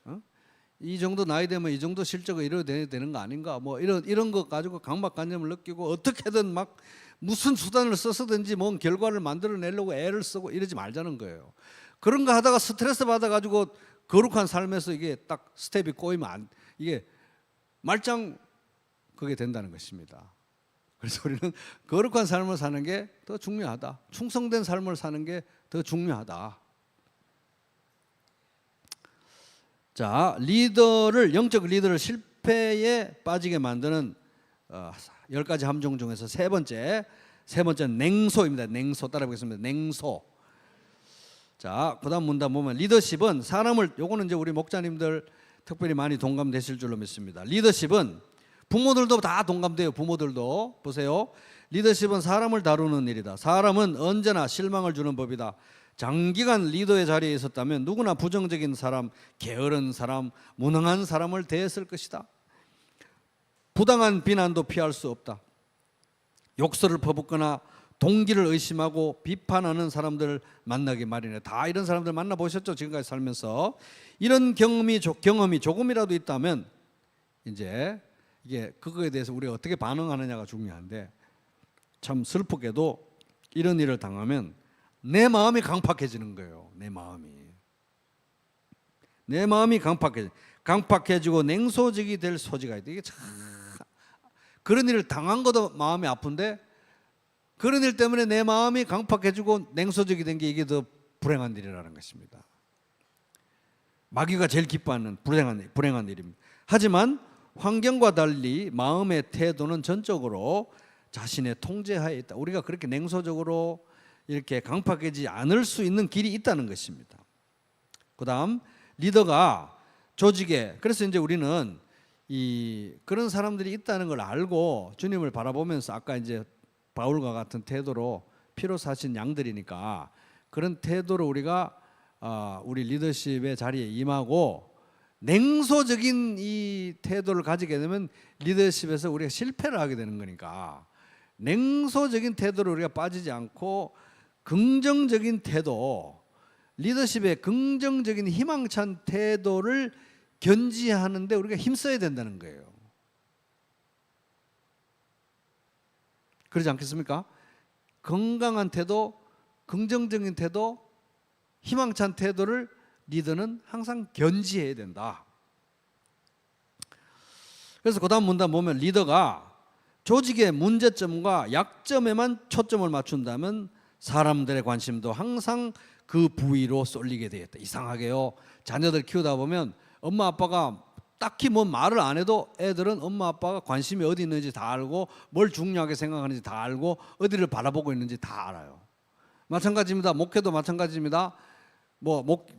이 정도 나이 되면 이 정도 실적을 이뤄야 되는 거 아닌가, 뭐 이런 거 가지고 강박관념을 느끼고 어떻게든 막 무슨 수단을 써서든지 뭔 결과를 만들어내려고 애를 쓰고 이러지 말자는 거예요. 그런 거 하다가 스트레스 받아가지고 거룩한 삶에서 이게 딱 스텝이 꼬이면 이게 말짱 그게 된다는 것입니다. 그래서 우리는 거룩한 삶을 사는 게 더 중요하다. 충성된 삶을 사는 게 더 중요하다. 자, 영적 리더를 실패에 빠지게 만드는 10가지 함정 중에서 세 번째는 냉소입니다. 냉소 따라보겠습니다. 냉소. 자, 그다음 문단 보면 리더십은 사람을, 요거는 이제 우리 목자님들 특별히 많이 동감되실 줄로 믿습니다. 리더십은 부모들도 다 동감돼요. 부모들도 보세요. 리더십은 사람을 다루는 일이다. 사람은 언제나 실망을 주는 법이다. 장기간 리더의 자리에 있었다면 누구나 부정적인 사람, 게으른 사람, 무능한 사람을 대했을 것이다. 부당한 비난도 피할 수 없다. 욕설을 퍼붓거나 동기를 의심하고 비판하는 사람들을 만나기 마련이다. 다 이런 사람들 만나보셨죠? 지금까지 살면서. 이런 경험이 조금이라도 있다면 이제 이게 그거에 대해서 우리가 어떻게 반응하느냐가 중요한데, 참 슬프게도 이런 일을 당하면 내 마음이 강팍해지는 거예요. 내 마음이 강팍해지고 냉소적이 될 소지가 있다. 이게 참 그런 일을 당한 것도 마음이 아픈데 그런 일 때문에 내 마음이 강팍해지고 냉소적이 된 게 이게 더 불행한 일이라는 것입니다. 마귀가 제일 기뻐하는 불행한 일입니다. 하지만 환경과 달리 마음의 태도는 전적으로 자신의 통제하에 있다. 우리가 그렇게 냉소적으로 이렇게 강팍해지지 않을 수 있는 길이 있다는 것입니다. 그 다음 리더가 조직에, 그래서 이제 우리는 그런 사람들이 있다는 걸 알고 주님을 바라보면서 아까 이제 바울과 같은 태도로 피로 사신 양들이니까 그런 태도로 우리가 우리 리더십의 자리에 임하고 냉소적인 이 태도를 가지게 되면 리더십에서 우리가 실패를 하게 되는 거니까 냉소적인 태도로 우리가 빠지지 않고 긍정적인 태도, 리더십의 긍정적인 희망찬 태도를 견지하는데 우리가 힘써야 된다는 거예요. 그러지 않겠습니까? 건강한 태도, 긍정적인 태도, 희망찬 태도를 리더는 항상 견지해야 된다. 그래서 그 다음 문단 보면 리더가 조직의 문제점과 약점에만 초점을 맞춘다면 사람들의 관심도 항상 그 부위로 쏠리게 되었다. 이상하게요, 자녀들 키우다 보면 엄마 아빠가 딱히 뭐 말을 안 해도 애들은 엄마 아빠가 관심이 어디 있는지 다 알고 뭘 중요하게 생각하는지 다 알고 어디를 바라보고 있는지 다 알아요. 마찬가지입니다. 목회도 마찬가지입니다.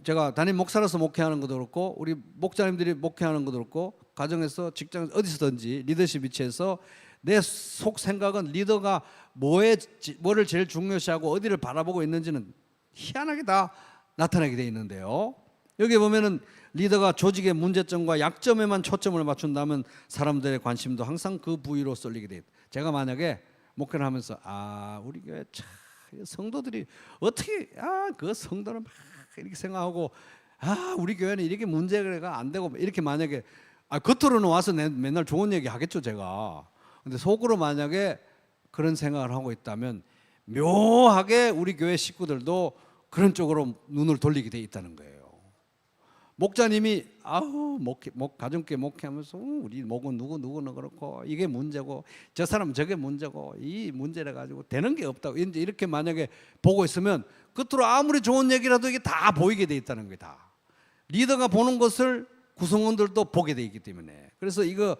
제가 담임 목사로서 목회하는 것도 그렇고 우리 목자님들이 목회하는 것도 그렇고 가정에서 직장에서 어디서든지 리더십 위치에서 내 속 생각은 리더가 뭐를 제일 중요시하고 어디를 바라보고 있는지는 희한하게 다 나타나게 돼 있는데요. 여기 보면은 리더가 조직의 문제점과 약점에만 초점을 맞춘다면 사람들의 관심도 항상 그 부위로 쏠리게 돼 있다. 제가 만약에 목회를 하면서 우리 교회 참 성도들이 어떻게 그 성도는 막 이렇게 생각하고 우리 교회는 이렇게 문제가 안 되고 이렇게 만약에 겉으로는 와서 맨날 좋은 얘기 하겠죠 제가. 근데 속으로 만약에 그런 생각을 하고 있다면 묘하게 우리 교회 식구들도 그런 쪽으로 눈을 돌리게 돼 있다는 거예요. 목자님이 아우 가정교회 목회하면서 우리 목은 누구는 그렇고 이게 문제고 저 사람은 저게 문제고 이 문제래 가지고 되는 게 없다고 이제 이렇게 만약에 보고 있으면 끝으로 아무리 좋은 얘기라도 이게 다 보이게 돼 있다는 거다. 다 리더가 보는 것을 구성원들도 보게 돼 있기 때문에. 그래서 이거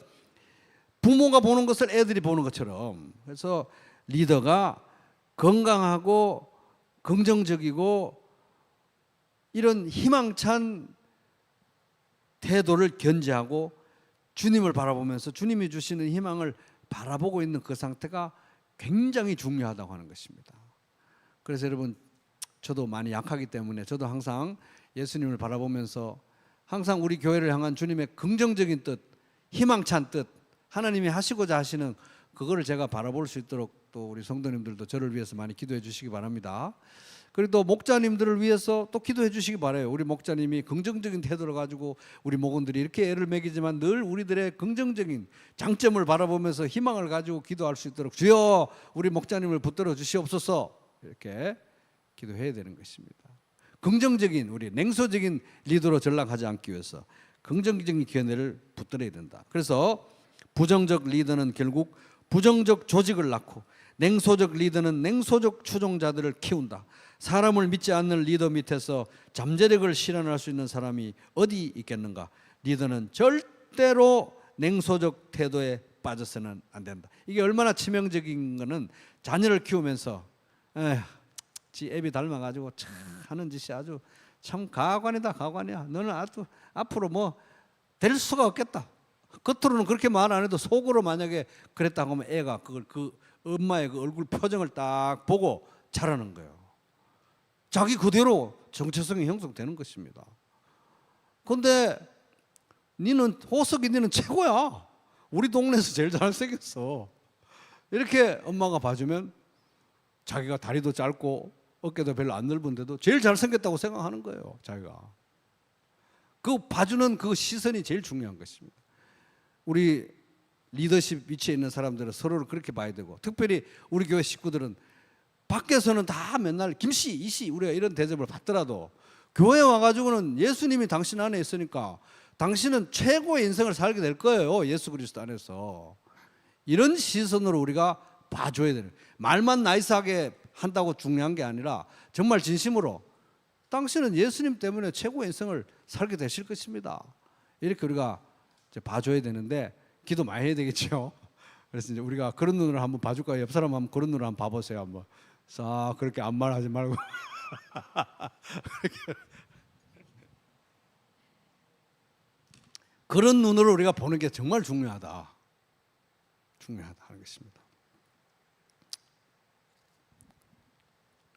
부모가 보는 것을 애들이 보는 것처럼, 그래서 리더가 건강하고 긍정적이고 이런 희망찬 태도를 견지하고 주님을 바라보면서 주님이 주시는 희망을 바라보고 있는 그 상태가 굉장히 중요하다고 하는 것입니다. 그래서 여러분, 저도 많이 약하기 때문에 저도 항상 예수님을 바라보면서 항상 우리 교회를 향한 주님의 긍정적인 뜻, 희망찬 뜻, 하나님이 하시고자 하시는 그거를 제가 바라볼 수 있도록 또 우리 성도님들도 저를 위해서 많이 기도해 주시기 바랍니다. 그리고 또 목자님들을 위해서 또 기도해 주시기 바라요. 우리 목자님이 긍정적인 태도를 가지고 우리 목원들이 이렇게 애를 먹이지만 늘 우리들의 긍정적인 장점을 바라보면서 희망을 가지고 기도할 수 있도록 주여 우리 목자님을 붙들어 주시옵소서, 이렇게 기도해야 되는 것입니다. 긍정적인, 우리 냉소적인 리더로 전락하지 않기 위해서 긍정적인 견해를 붙들어야 된다. 그래서 부정적 리더는 결국 부정적 조직을 낳고 냉소적 리더는 냉소적 추종자들을 키운다. 사람을 믿지 않는 리더 밑에서 잠재력을 실현할 수 있는 사람이 어디 있겠는가? 리더는 절대로 냉소적 태도에 빠져서는 안 된다. 이게 얼마나 치명적인 거는 자녀를 키우면서 지 애비 닮아가지고 참 하는 짓이 아주 참 가관이다, 가관이야. 너는 아주 앞으로 뭐 될 수가 없겠다. 겉으로는 그렇게 말 안 해도 속으로 만약에 그랬다고 하면 애가 그걸 그 엄마의 그 얼굴 표정을 딱 보고 자라는 거예요. 자기 그대로 정체성이 형성되는 것입니다. 그런데 호석이 니는 최고야. 우리 동네에서 제일 잘생겼어. 이렇게 엄마가 봐주면 자기가 다리도 짧고 어깨도 별로 안 넓은데도 제일 잘생겼다고 생각하는 거예요. 자기가. 그 봐주는 그 시선이 제일 중요한 것입니다. 우리 리더십 위치에 있는 사람들은 서로를 그렇게 봐야 되고, 특별히 우리 교회 식구들은 밖에서는 다 맨날 김씨, 이씨 우리가 이런 대접을 받더라도 교회에 와가지고는 예수님이 당신 안에 있으니까 당신은 최고의 인생을 살게 될 거예요. 예수 그리스도 안에서. 이런 시선으로 우리가 봐줘야 되는, 말만 나이스하게 한다고 중요한 게 아니라 정말 진심으로 당신은 예수님 때문에 최고의 인생을 살게 되실 것입니다. 이렇게 우리가 이제 봐줘야 되는데 기도 많이 해야 되겠죠. 그래서 이제 우리가 그런 눈으로 한번 봐줄까요? 옆 사람 한번 그런 눈으로 한번 봐보세요. 한번 싹 그렇게 아무 말 하지 말고 그런 눈으로 우리가 보는 게 정말 중요하다 하는 것입니다.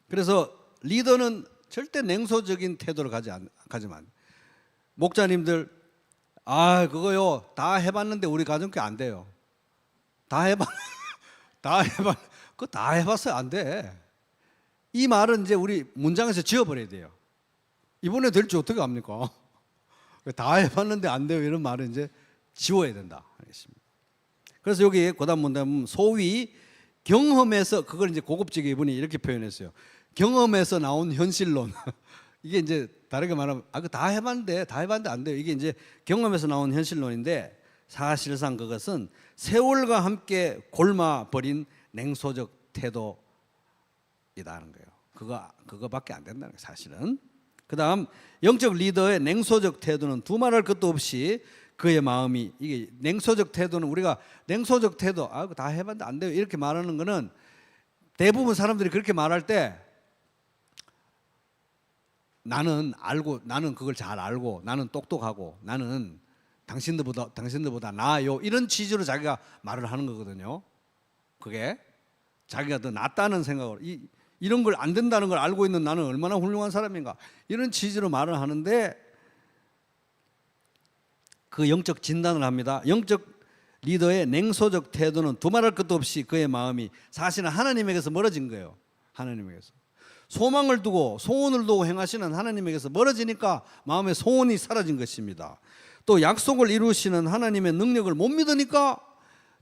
그래서 리더는 절대 냉소적인 태도를 가지만, 목자님들 그거요 다 해봤는데 우리 가정교회 안 돼요. 다 해봤어요. 안 돼. 이 말은 이제 우리 문장에서 지워버려야 돼요. 이번에 될지 어떻게 합니까? 다 해봤는데 안 돼요. 이런 말은 이제 지워야 된다. 알겠습니다. 그래서 여기 고단 문답은 소위 경험에서, 그걸 이제 고급지게 이분이 이렇게 표현했어요. 경험에서 나온 현실론. 이게 이제 다르게 말하면 그거 다 해봤는데 안 돼요. 이게 이제 경험에서 나온 현실론인데, 사실상 그것은 세월과 함께 골마버린 냉소적 태도이다는 거예요. 그거밖에 안 된다는 거예요, 사실은. 그 다음 영적 리더의 냉소적 태도는 두말할 것도 없이 그의 마음이, 이게 냉소적 태도는 우리가 냉소적 태도 그거 다 해봤는데 안 돼요 이렇게 말하는 거는, 대부분 사람들이 그렇게 말할 때 나는 그걸 잘 알고, 나는 똑똑하고, 나는 당신들보다 나아요, 이런 취지로 자기가 말을 하는 거거든요. 그게 자기가 더 낫다는 생각으로, 이런 걸 안 된다는 걸 알고 있는 나는 얼마나 훌륭한 사람인가, 이런 취지로 말을 하는데, 그 영적 진단을 합니다. 영적 리더의 냉소적 태도는 두말할 것도 없이 그의 마음이 사실은 하나님에게서 멀어진 거예요. 하나님에게서 소망을 두고 소원을 두고 행하시는 하나님에게서 멀어지니까 마음의 소원이 사라진 것입니다. 또 약속을 이루시는 하나님의 능력을 못 믿으니까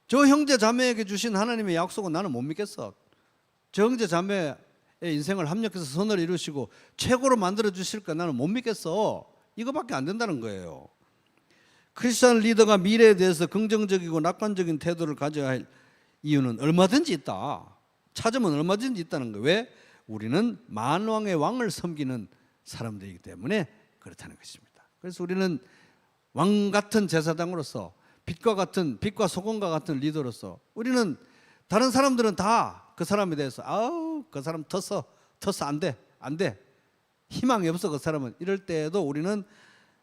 저 형제 자매에게 주신 하나님의 약속은 나는 못 믿겠어. 저 형제 자매의 인생을 합력해서 선을 이루시고 최고로 만들어 주실 거 나는 못 믿겠어. 이거밖에 안 된다는 거예요. 크리스천 리더가 미래에 대해서 긍정적이고 낙관적인 태도를 가져야 할 이유는 얼마든지 있다. 찾으면 얼마든지 있다는 거예요. 왜? 우리는 만왕의 왕을 섬기는 사람들이기 때문에 그렇다는 것입니다. 그래서 우리는 왕 같은 제사장으로서 빛과 소금과 같은 리더로서 우리는 다른 사람들은 다 그 사람에 대해서 그 사람 터서 안 돼. 희망이 없어 그 사람은. 이럴 때에도 우리는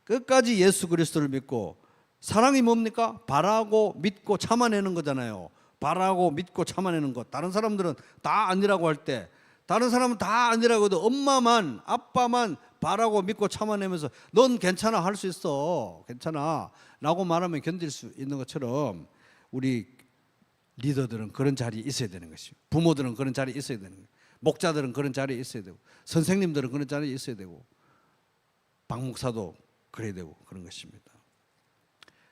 끝까지 예수 그리스도를 믿고 사랑이 뭡니까? 바라고 믿고 참아내는 거잖아요. 바라고 믿고 참아내는 것. 다른 사람들은 다 아니라고 할 때 다른 사람은 다 아니라고 해도 엄마만 아빠만 바라고 믿고 참아내면서 넌 괜찮아 할 수 있어. 괜찮아 라고 말하면 견딜 수 있는 것처럼 우리 리더들은 그런 자리에 있어야 되는 것이고 부모들은 그런 자리에 있어야 되는 거예요. 목자들은 그런 자리에 있어야 되고 선생님들은 그런 자리에 있어야 되고 박목사도 그래야 되고 그런 것입니다.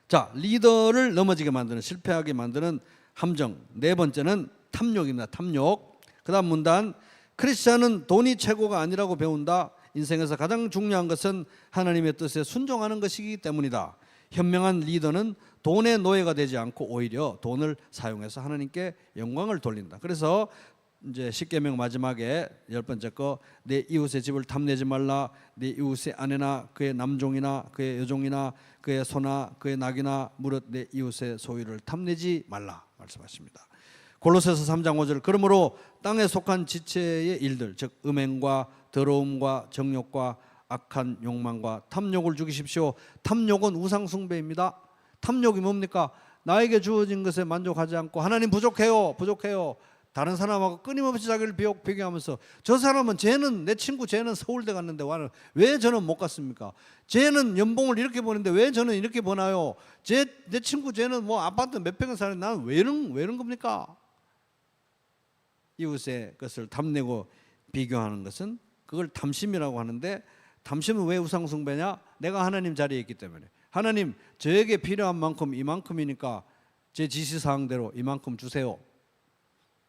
자, 리더를 넘어지게 만드는 실패하게 만드는 함정. 네 번째는 탐욕입니다. 탐욕. 그 다음 문단 크리스찬은 돈이 최고가 아니라고 배운다. 인생에서 가장 중요한 것은 하나님의 뜻에 순종하는 것이기 때문이다. 현명한 리더는 돈의 노예가 되지 않고 오히려 돈을 사용해서 하나님께 영광을 돌린다. 그래서 이제 십계명 마지막에 10번째 거 내 이웃의 집을 탐내지 말라. 내 이웃의 아내나 그의 남종이나 그의 여종이나 그의 소나 그의 낙이나 무릇 내 이웃의 소유를 탐내지 말라 말씀하십니다. 골로새서 3장 5절 그러므로 땅에 속한 지체의 일들 즉 음행과 더러움과 정욕과 악한 욕망과 탐욕을 죽이십시오. 탐욕은 우상 숭배입니다. 탐욕이 뭡니까? 나에게 주어진 것에 만족하지 않고 하나님 부족해요. 다른 사람하고 끊임없이 자기를 비교하면서 저 사람은 쟤는 내 친구 쟤는 서울대 갔는데 왜 저는 못 갔습니까? 쟤는 연봉을 이렇게 버는데 왜 저는 이렇게 버나요? 내 친구 쟤는 뭐 아파트 몇 평을 사는데 나는 왜 이런 겁니까? 이웃의 것을 탐내고 비교하는 것은 그걸 탐심이라고 하는데 탐심은 왜 우상숭배냐? 내가 하나님 자리에 있기 때문에 하나님 저에게 필요한 만큼 이만큼이니까 제 지시사항대로 이만큼 주세요.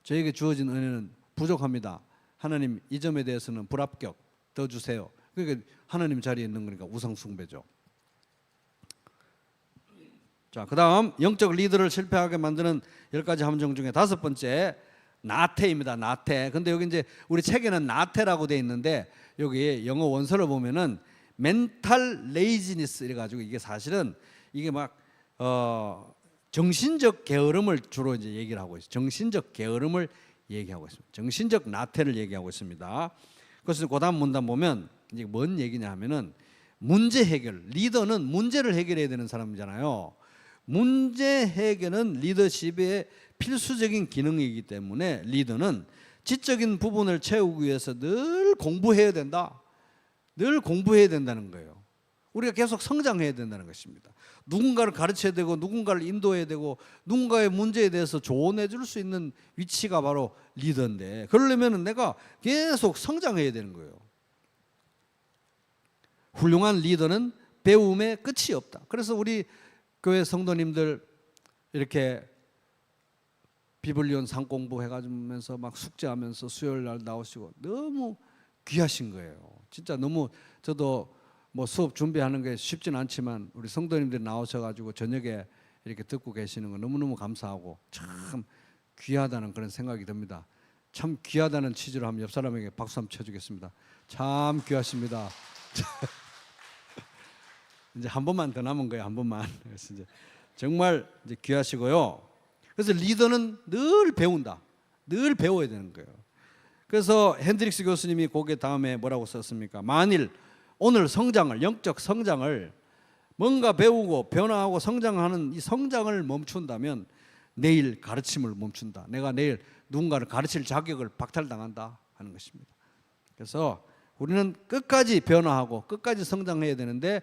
저에게 주어진 은혜는 부족합니다. 하나님 이 점에 대해서는 불합격 더 주세요. 그러니까 하나님 자리에 있는 거니까 우상숭배죠. 자, 그 다음 영적 리더를 실패하게 만드는 10가지 함정 중에 5번째 나태입니다. 나태. 근데 여기 이제 우리 책에는 나태라고 돼 있는데 여기 영어 원서를 보면은 멘탈 레이지니스 이래가지고 이게 사실은 이게 막 정신적 게으름을 주로 이제 얘기를 하고 있어요. 정신적 게으름을 얘기하고 있습니다. 정신적 나태를 얘기하고 있습니다. 그래서 그다음 문단 보면 이게 뭔 얘기냐 하면은 문제 해결. 리더는 문제를 해결해야 되는 사람이잖아요. 문제 해결은 리더십의 필수적인 기능이기 때문에 리더는 지적인 부분을 채우기 위해서 늘 공부해야 된다. 늘 공부해야 된다는 거예요. 우리가 계속 성장해야 된다는 것입니다. 누군가를 가르쳐야 되고 누군가를 인도해야 되고 누군가의 문제에 대해서 조언해 줄 수 있는 위치가 바로 리더인데 그러려면 내가 계속 성장해야 되는 거예요. 훌륭한 리더는 배움의 끝이 없다. 그래서 우리 교회 성도님들 이렇게 비블리온 상공부 해가지고면서 막 숙제하면서 수요일 날 나오시고 너무 귀하신 거예요. 진짜 너무 저도 뭐 수업 준비하는 게 쉽진 않지만 우리 성도님들이 나오셔가지고 저녁에 이렇게 듣고 계시는 거 너무너무 감사하고 참 귀하다는 그런 생각이 듭니다. 참 귀하다는 취지로 한번 옆 사람에게 박수 한번 쳐주겠습니다. 참 귀하십니다. 이제 한 번만 더 남은 거예요. 한 번만. 그래서 이제 정말 이제 귀하시고요. 그래서 리더는 늘 배운다. 늘 배워야 되는 거예요. 그래서 핸드릭스 교수님이 거기에 다음에 뭐라고 썼습니까? 만일 오늘 성장을 영적 성장을 뭔가 배우고 변화하고 성장하는 이 성장을 멈춘다면 내일 가르침을 멈춘다. 내가 내일 누군가를 가르칠 자격을 박탈당한다 하는 것입니다. 그래서 우리는 끝까지 변화하고 끝까지 성장해야 되는데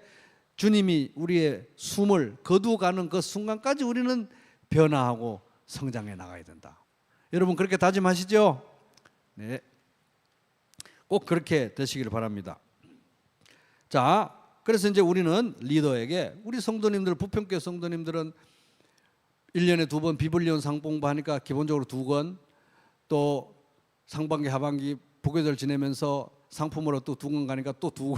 주님이 우리의 숨을 거두가는 그 순간까지 우리는 변화하고 성장해 나가야 된다. 여러분 그렇게 다짐하시죠? 네, 꼭 그렇게 되시기를 바랍니다. 자, 그래서 이제 우리는 리더에게 우리 성도님들 부평교회 성도님들은 1년에 2번 비블리온 상봉부 하니까 기본적으로 2권 또 상반기 하반기 부교절 지내면서 상품으로 또 2권 가니까 또 2권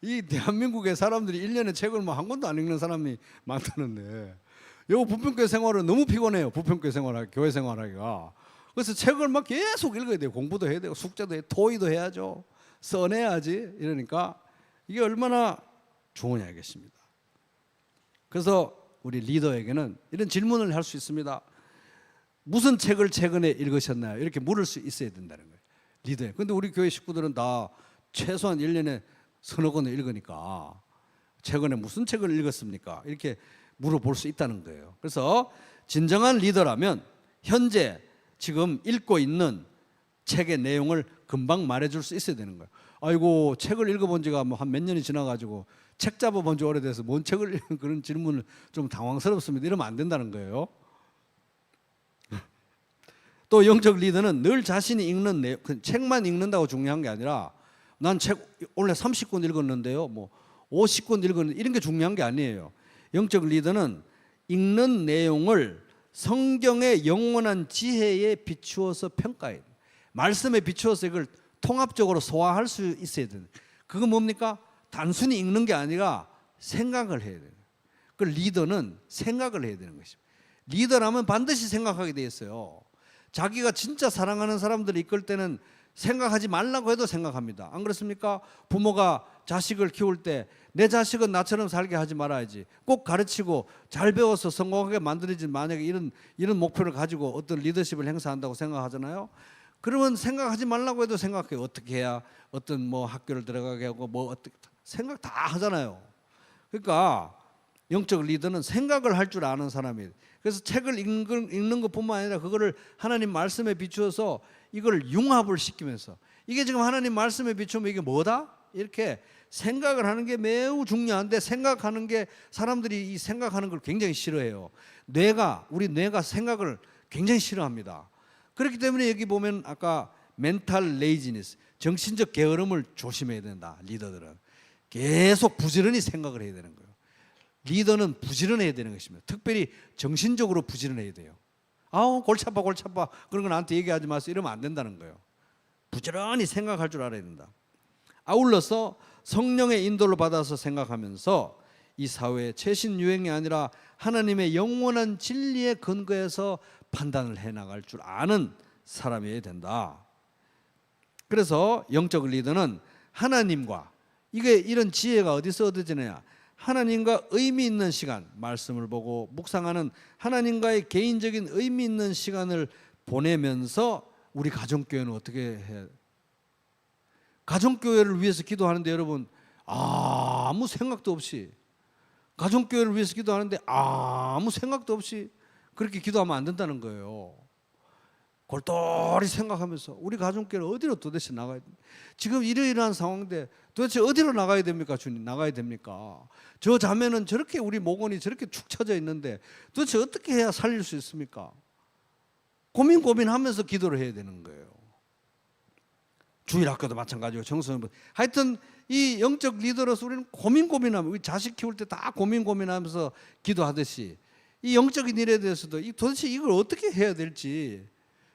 이 대한민국의 사람들이 1년에 책을 뭐 한 권도 안 읽는 사람이 많다는데, 요 부평교회 생활은 너무 피곤해요. 부평교회 생활하기, 교회 생활하기가. 그래서 책을 막 계속 읽어야 돼요. 공부도 해야 되고 숙제도 해, 토의도 해야죠. 써내야지. 이러니까 이게 얼마나 좋으냐 이겠습니다. 그래서 우리 리더에게는 이런 질문을 할 수 있습니다. 무슨 책을 최근에 읽으셨나요? 이렇게 물을 수 있어야 된다는 거예요. 리더에. 근데 우리 교회 식구들은 다 최소한 1년에 서너 권을 읽으니까 최근에 무슨 책을 읽었습니까? 이렇게 물어볼 수 있다는 거예요. 그래서 진정한 리더라면 현재 지금 읽고 있는 책의 내용을 금방 말해줄 수 있어야 되는 거예요. 아이고, 책을 읽어본 지가 뭐 한 몇 년이 지나가지고 책 잡아본 지 오래돼서 뭔 책을 읽는 그런 질문을 좀 당황스럽습니다. 이러면 안 된다는 거예요. 또 영적 리더는 늘 자신이 읽는 내용, 책만 읽는다고 중요한 게 아니라 난 책 원래 30권 읽었는데요, 뭐 50권 읽었는데 이런 게 중요한 게 아니에요. 영적 리더는 읽는 내용을 성경의 영원한 지혜에 비추어서 평가해요. 말씀에 비추어서 이걸 통합적으로 소화할 수 있어야 돼요. 그건 뭡니까? 단순히 읽는 게 아니라 생각을 해야 돼요. 그 리더는 생각을 해야 되는 것입니다. 리더라면 반드시 생각하게 돼 있어요. 자기가 진짜 사랑하는 사람들을 이끌 때는 생각하지 말라고 해도 생각합니다. 안 그렇습니까? 부모가 자식을 키울 때 내 자식은 나처럼 살게 하지 말아야지. 꼭 가르치고 잘 배워서 성공하게 만들어진, 만약에 이런 목표를 가지고 어떤 리더십을 행사한다고 생각하잖아요. 그러면 생각하지 말라고 해도 생각해요. 어떻게 해야 어떤 뭐 학교를 들어가게 하고 뭐 어떻게 생각 다 하잖아요. 그러니까 영적 리더는 생각을 할 줄 아는 사람이에요. 그래서 책을 읽는 것뿐만 아니라 그거를 하나님 말씀에 비추어서 이걸 융합을 시키면서 이게 지금 하나님 말씀에 비추면 이게 뭐다? 이렇게 생각을 하는 게 매우 중요한데, 생각하는 게 사람들이 이 생각하는 걸 굉장히 싫어해요. 우리 뇌가 생각을 굉장히 싫어합니다. 그렇기 때문에 여기 보면 아까 멘탈 레이지니스, 정신적 게으름을 조심해야 된다. 리더들은 계속 부지런히 생각을 해야 되는 거예요. 리더는 부지런해야 되는 것입니다. 특별히 정신적으로 부지런해야 돼요. 아우, 골치 아파 그런 거 나한테 얘기하지 마세요 이러면 안 된다는 거예요. 부지런히 생각할 줄 알아야 된다. 아울러서 성령의 인도를 받아서 생각하면서 이 사회의 최신 유행이 아니라 하나님의 영원한 진리에 근거해서 판단을 해나갈 줄 아는 사람이어야 된다. 그래서 영적 리더는 하나님과, 이게 이런 지혜가 어디서 얻어지느냐, 하나님과 의미 있는 시간, 말씀을 보고 묵상하는 하나님과의 개인적인 의미 있는 시간을 보내면서 우리 가정교회는 어떻게 해야, 가정교회를 위해서 기도하는데 여러분 아무 생각도 없이, 가정교회를 위해서 기도하는데 아무 생각도 없이 그렇게 기도하면 안 된다는 거예요. 골똘히 생각하면서 우리 가정교회는 어디로 도대체 나가야 됩니까? 지금 이러이러한 상황인데 도대체 어디로 나가야 됩니까? 주님, 나가야 됩니까? 저 자매는 저렇게, 우리 목원이 저렇게 축 처져 있는데 도대체 어떻게 해야 살릴 수 있습니까? 고민하면서 기도를 해야 되는 거예요. 주일학교도 마찬가지고 청소년, 하여튼 이 영적 리더로서 우리는 고민하면, 우리 자식 키울 때 다 고민하면서 기도하듯이 이 영적인 일에 대해서도 도대체 이걸 어떻게 해야 될지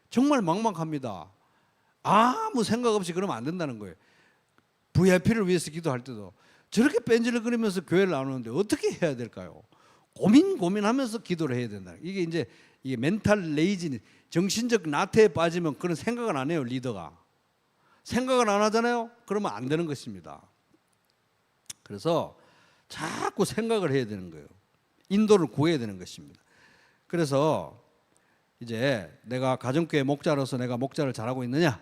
정말 막막합니다. 아무 생각 없이 그러면 안 된다는 거예요. VIP를 위해서 기도할 때도 저렇게 뺀질거리면서 교회를 나누는데 어떻게 해야 될까요? 고민하면서 기도를 해야 된다. 이게 멘탈 레이지, 정신적 나태에 빠지면 그런 생각을 안 해요. 리더가 생각을 안 하잖아요. 그러면 안 되는 것입니다. 그래서 자꾸 생각을 해야 되는 거예요. 인도를 구해야 되는 것입니다. 그래서 이제 내가 가정교회 목자로서 내가 목자를 잘하고 있느냐,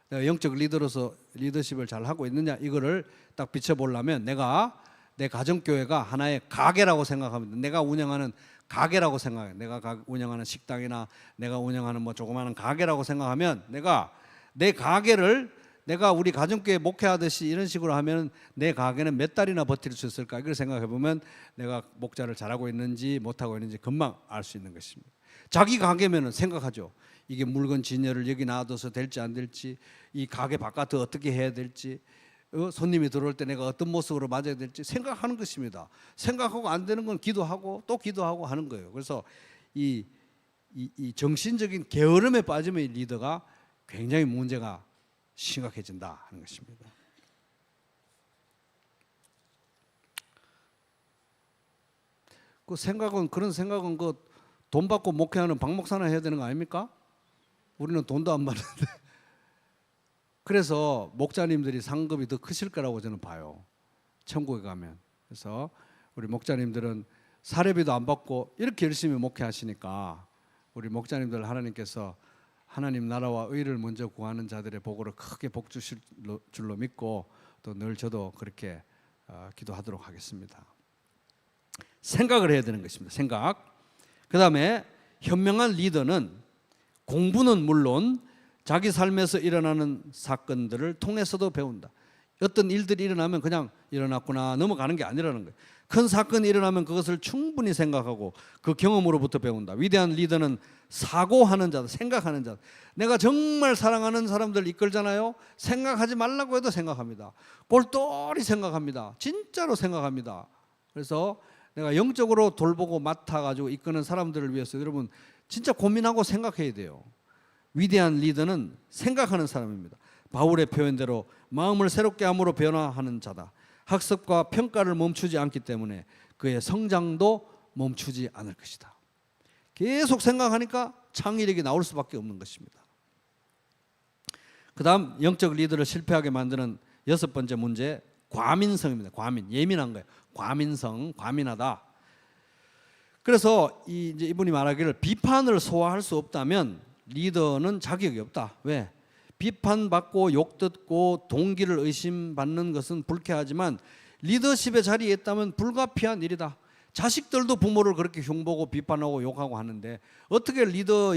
내가 영적 리더로서 리더십을 잘하고 있느냐, 이거를 딱 비춰보려면 내가 내 가정교회가 하나의 가게라고 생각합니다. 내가 운영하는 가게라고 생각해요. 내가 운영하는 식당이나 내가 운영하는 뭐 조그마한 가게라고 생각하면, 내가 내 가게를 내가 우리 가정교회 목회하듯이 이런 식으로 하면 내 가게는 몇 달이나 버틸 수 있을까, 이걸 생각해 보면 내가 목자를 잘하고 있는지 못하고 있는지 금방 알 수 있는 것입니다. 자기 가게면은 생각하죠. 이게 물건 진열을 여기 놔둬서 될지 안 될지, 이 가게 바깥을 어떻게 해야 될지, 손님이 들어올 때 내가 어떤 모습으로 맞아야 될지 생각하는 것입니다. 생각하고 안 되는 건 기도하고 또 기도하고 하는 거예요. 그래서 이 정신적인 게으름에 빠지면 이 리더가 굉장히 문제가 심각해진다 하는 것입니다. 그 생각은 그런 생각은 그 돈 받고 목회하는 박 목사나 해야 되는 거 아닙니까? 우리는 돈도 안 받는데. 그래서 목자님들이 상급이 더 크실 거라고 저는 봐요. 천국에 가면. 그래서 우리 목자님들은 사례비도 안 받고 이렇게 열심히 목회하시니까 우리 목자님들 하나님께서 하나님 나라와 의를 먼저 구하는 자들의 복으로 크게 복 주실 줄로 믿고 또 늘 저도 그렇게 기도하도록 하겠습니다. 생각을 해야 되는 것입니다. 생각. 그 다음에 현명한 리더는 공부는 물론 자기 삶에서 일어나는 사건들을 통해서도 배운다. 어떤 일들이 일어나면 그냥 일어났구나 넘어가는 게 아니라는 거예요. 큰 사건이 일어나면 그것을 충분히 생각하고 그 경험으로부터 배운다. 위대한 리더는 사고하는 자다. 생각하는 자다. 내가 정말 사랑하는 사람들 이끌잖아요. 생각하지 말라고 해도 생각합니다. 골똘히 생각합니다. 진짜로 생각합니다. 그래서 내가 영적으로 돌보고 맡아가지고 이끄는 사람들을 위해서 여러분 진짜 고민하고 생각해야 돼요. 위대한 리더는 생각하는 사람입니다. 바울의 표현대로 마음을 새롭게 함으로 변화하는 자다. 학습과 평가를 멈추지 않기 때문에 그의 성장도 멈추지 않을 것이다. 계속 생각하니까 창의력이 나올 수밖에 없는 것입니다. 그 다음 영적 리더를 실패하게 만드는 6번째 문제, 과민성입니다. 과민, 예민한 거예요. 과민성, 과민하다. 그래서 이제 이분이 말하기를 비판을 소화할 수 없다면 리더는 자격이 없다. 왜? 비판받고 욕듣고 동기를 의심받는 것은 불쾌하지만 리더십의 자리에 있다면 불가피한 일이다. 자식들도 부모를 그렇게 흉보고 비판하고 욕하고 하는데 어떻게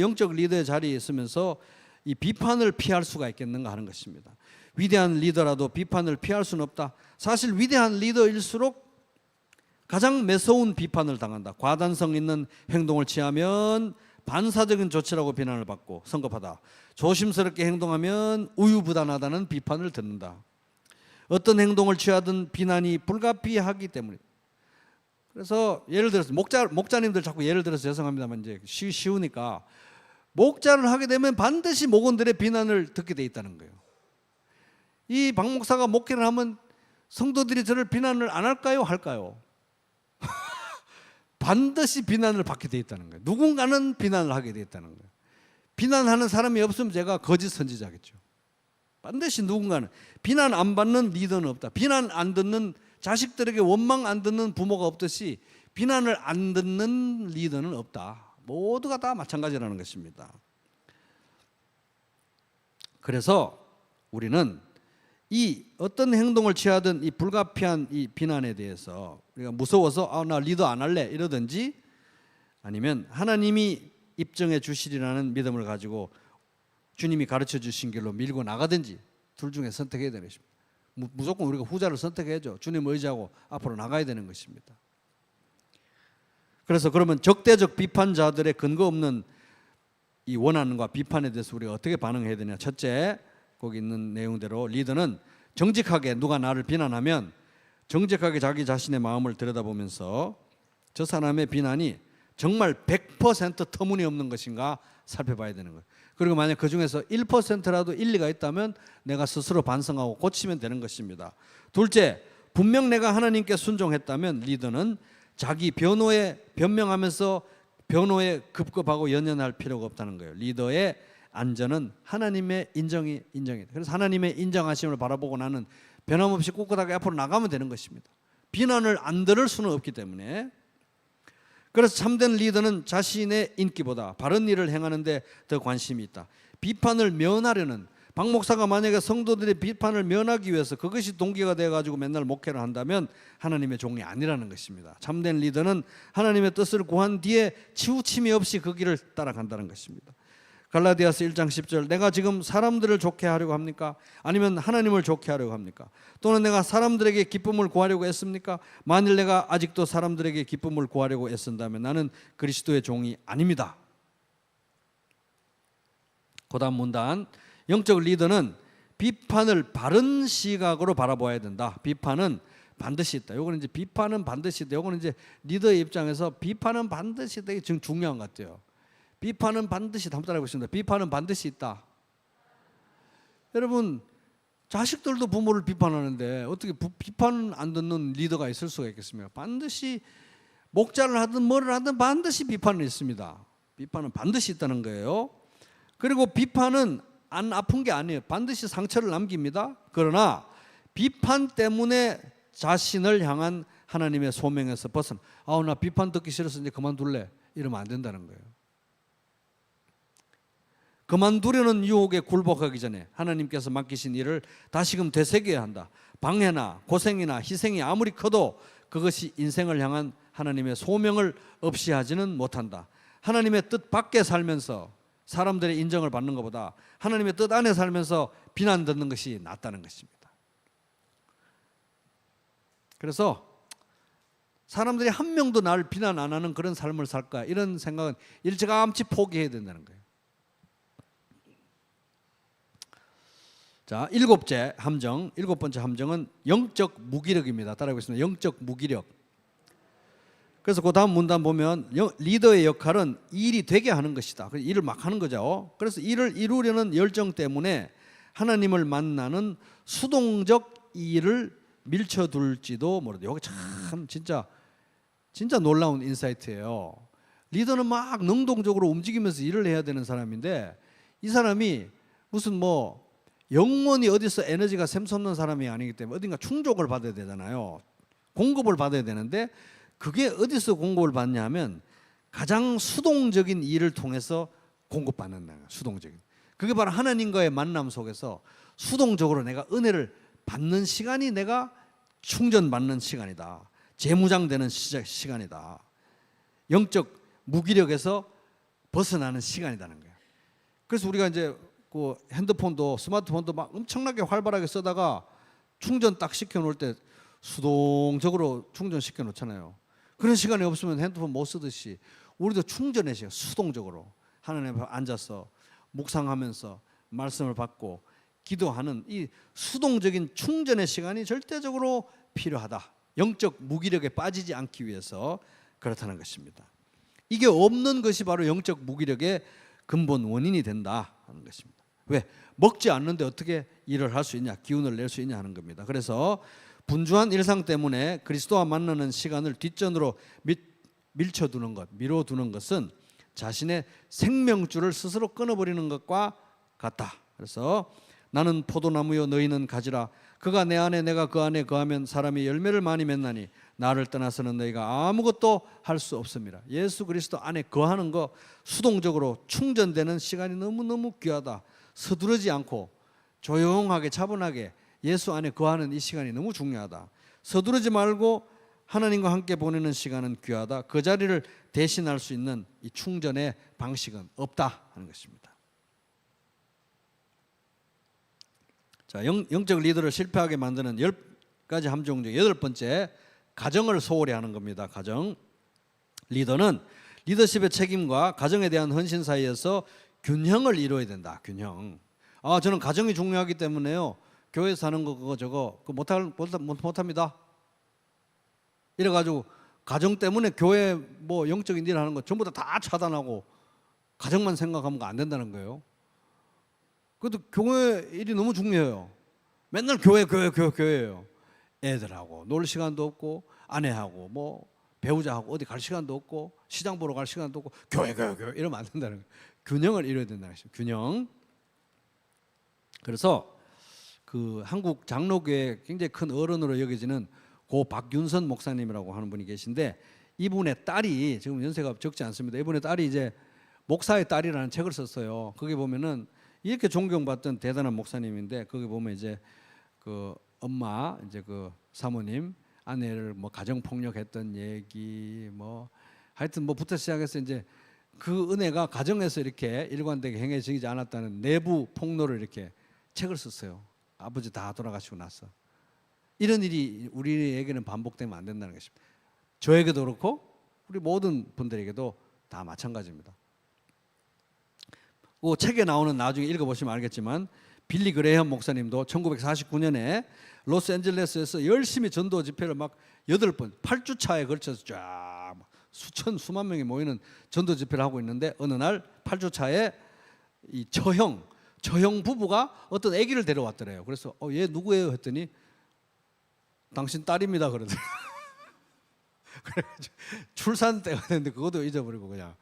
영적 리더의 자리에 있으면서 이 비판을 피할 수가 있겠는가 하는 것입니다. 위대한 리더라도 비판을 피할 수는 없다. 사실 위대한 리더일수록 가장 매서운 비판을 당한다. 과단성 있는 행동을 취하면 반사적인 조치라고 비난을 받고 성급하다. 조심스럽게 행동하면 우유부단하다는 비판을 듣는다. 어떤 행동을 취하든 비난이 불가피하기 때문에. 그래서 예를 들어서 목자님들 자꾸 예를 들어서 죄송합니다만 이제 쉬우니까 목자를 하게 되면 반드시 목원들의 비난을 듣게 돼 있다는 거예요. 이 박 목사가 목회를 하면 성도들이 저를 비난을 안 할까요? 할까요? 반드시 비난을 받게 돼 있다는 거예요. 누군가는 비난을 하게 돼 있다는 거예요. 비난하는 사람이 없으면 제가 거짓 선지자겠죠. 반드시 누군가는. 비난 안 받는 리더는 없다. 비난 안 듣는 자식들에게 원망 안 듣는 부모가 없듯이 비난을 안 듣는 리더는 없다. 모두가 다 마찬가지라는 것입니다. 그래서 우리는 이 어떤 행동을 취하든 이 불가피한 이 비난에 대해서 우리가 무서워서 나 리더 안 할래 이러든지 아니면 하나님이 입증해 주시리라는 믿음을 가지고 주님이 가르쳐 주신 길로 밀고 나가든지 둘 중에 선택해야 되는 것입니다. 무조건 우리가 후자를 선택해야죠. 주님을 의지하고 앞으로 나가야 되는 것입니다. 그래서 그러면 적대적 비판자들의 근거 없는 이 원한과 비판에 대해서 우리가 어떻게 반응해야 되냐. 첫째, 거기 있는 내용대로 리더는 정직하게 누가 나를 비난하면 정직하게 자기 자신의 마음을 들여다보면서 저 사람의 비난이 정말 100% 터무니없는 것인가 살펴봐야 되는 거예요. 그리고 만약 그 중에서 1%라도 일리가 있다면 내가 스스로 반성하고 고치면 되는 것입니다. 둘째, 분명 내가 하나님께 순종했다면 리더는 자기 변호에 변명하면서 변호에 급급하고 연연할 필요가 없다는 거예요. 리더의 안전은 하나님의 인정이다. 그래서 하나님의 인정하심을 바라보고 나는 변함없이 꿋꿋하게 앞으로 나가면 되는 것입니다. 비난을 안 들을 수는 없기 때문에. 그래서 참된 리더는 자신의 인기보다 바른 일을 행하는 데 더 관심이 있다. 비판을 면하려는, 박 목사가 만약에 성도들의 비판을 면하기 위해서 그것이 동기가 되어가지고 맨날 목회를 한다면 하나님의 종이 아니라는 것입니다. 참된 리더는 하나님의 뜻을 구한 뒤에 치우침이 없이 그 길을 따라간다는 것입니다. 갈라디아서 1장 10절, 내가 지금 사람들을 좋게 하려고 합니까? 아니면 하나님을 좋게 하려고 합니까? 또는 내가 사람들에게 기쁨을 구하려고 애씁니까? 만일 내가 아직도 사람들에게 기쁨을 구하려고 애쓴다면 나는 그리스도의 종이 아닙니다. 그 다음 문단, 영적 리더는 비판을 바른 시각으로 바라봐야 된다. 비판은 반드시 있다. 요거는 이제 비판은 반드시 있다. 요거는 이제 리더의 입장에서 비판은 반드시 되게 중요한 것 같아요. 비판은 반드시, 한번 따라해 보겠습니다. 비판은 반드시 있다. 여러분, 자식들도 부모를 비판하는데 어떻게 비판 안 듣는 리더가 있을 수가 있겠습니까? 반드시 목자를 하든 뭐를 하든 반드시 비판은 있습니다. 비판은 반드시 있다는 거예요. 그리고 비판은 안 아픈 게 아니에요. 반드시 상처를 남깁니다. 그러나 비판 때문에 자신을 향한 하나님의 소명에서 벗어나, 나 비판 듣기 싫어서 이제 그만둘래, 이러면 안 된다는 거예요. 그만두려는 유혹에 굴복하기 전에 하나님께서 맡기신 일을 다시금 되새겨야 한다. 방해나 고생이나 희생이 아무리 커도 그것이 인생을 향한 하나님의 소명을 없이 하지는 못한다. 하나님의 뜻 밖에 살면서 사람들의 인정을 받는 것보다 하나님의 뜻 안에 살면서 비난 듣는 것이 낫다는 것입니다. 그래서 사람들이 한 명도 나를 비난 안 하는 그런 삶을 살까, 이런 생각은 일찌감치 포기해야 된다는 거예요. 자, 일곱 번째 함정은 영적 무기력입니다. 따라해보겠습니다. 영적 무기력. 그래서 그 다음 문단 보면 리더의 역할은 일이 되게 하는 것이다. 일을 막 하는 거죠. 그래서 일을 이루려는 열정 때문에 하나님을 만나는 수동적 일을 밀쳐둘지도 모르다. 여기 참 진짜 놀라운 인사이트예요. 리더는 막 능동적으로 움직이면서 일을 해야 되는 사람인데, 이 사람이 무슨 뭐 영원히 어디서 에너지가 샘솟는 사람이 아니기 때문에 어딘가 충족을 받아야 되잖아요. 공급을 받아야 되는데, 그게 어디서 공급을 받냐면 가장 수동적인 일을 통해서 공급받는 거예요. 수동적인. 그게 바로 하나님과의 만남 속에서 수동적으로 내가 은혜를 받는 시간이 내가 충전받는 시간이다. 재무장되는 시간이다. 영적 무기력에서 벗어나는 시간이라는 거예요. 그래서 우리가 이제 그 핸드폰도 스마트폰도 막 엄청나게 활발하게 쓰다가 충전 딱 시켜놓을 때 수동적으로 충전시켜 놓잖아요. 그런 시간이 없으면 핸드폰 못 쓰듯이 우리도 충전의 시간, 수동적으로 하나님 앞에 앉아서 묵상하면서 말씀을 받고 기도하는 이 수동적인 충전의 시간이 절대적으로 필요하다. 영적 무기력에 빠지지 않기 위해서 그렇다는 것입니다. 이게 없는 것이 바로 영적 무기력의 근본 원인이 된다 하는 것입니다. 왜? 먹지 않는데 어떻게 일을 할 수 있냐, 기운을 낼 수 있냐 하는 겁니다. 그래서 분주한 일상 때문에 그리스도와 만나는 시간을 뒷전으로 밀쳐두는 것, 미뤄두는 것은 자신의 생명줄을 스스로 끊어버리는 것과 같다. 그래서 나는 포도나무요 너희는 가지라. 그가 내 안에 내가 그 안에 거하면 사람이 열매를 많이 맺나니 나를 떠나서는 너희가 아무것도 할 수 없습니다. 예수 그리스도 안에 거하는 거, 수동적으로 충전되는 시간이 너무너무 귀하다. 서두르지 않고 조용하게 차분하게 예수 안에 거하는 이 시간이 너무 중요하다. 서두르지 말고 하나님과 함께 보내는 시간은 귀하다. 그 자리를 대신할 수 있는 이 충전의 방식은 없다 하는 것입니다. 자, 영적 리더를 실패하게 만드는 10가지 함정 중 8번째, 가정을 소홀히 하는 겁니다. 가정. 리더는 리더십의 책임과 가정에 대한 헌신 사이에서 균형을 이루어야 된다. 균형. 저는 가정이 중요하기 때문에요, 교회 사는 거 그거 저거 못합니다. 이래가지고 가정 때문에 교회 뭐 영적인 일 하는 거 전부 다 차단하고 가정만 생각하면 안 된다는 거예요. 그래도 교회 일이 너무 중요해요. 맨날 교회예요. 애들하고 놀 시간도 없고 아내하고 뭐 배우자하고 어디 갈 시간도 없고 시장 보러 갈 시간도 없고 교회 이러면 안 된다는 거예요. 균형을 이뤄야 된다는 것입니다. 균형. 그래서 그 한국 장로교회 굉장히 큰 어른으로 여겨지는 고 박윤선 목사님이라고 하는 분이 계신데, 이분의 딸이 지금 연세가 적지 않습니다. 이분의 딸이 이제 목사의 딸이라는 책을 썼어요. 거기 보면은 이렇게 존경받던 대단한 목사님인데, 거기 보면 이제 그 엄마, 이제 그 사모님, 아내를 뭐 가정 폭력했던 얘기, 뭐 하여튼 뭐부터 시작해서 이제 그 은혜가 가정에서 이렇게 일관되게 행해지지 않았다는 내부 폭로를 이렇게 책을 썼어요. 아버지 다 돌아가시고 나서. 이런 일이 우리에게는 반복되면 안 된다는 것입니다. 저에게도 그렇고 우리 모든 분들에게도 다 마찬가지입니다. 그 책에 나오는, 나중에 읽어보시면 알겠지만, 빌리 그레이엄 목사님도 1949년에 로스앤젤레스에서 열심히 전도 집회를 막 8번 8주차에 걸쳐서 쫙 수만 명이 모이는 전도 집회를 하고 있는데, 어느 날 8주차에 이 처형 부부가 어떤 아기를 데려왔더래요. 그래서 얘 누구예요? 했더니 당신 딸입니다 그러더래요. 그래가지고 출산 때가 됐는데 그것도 잊어버리고 그냥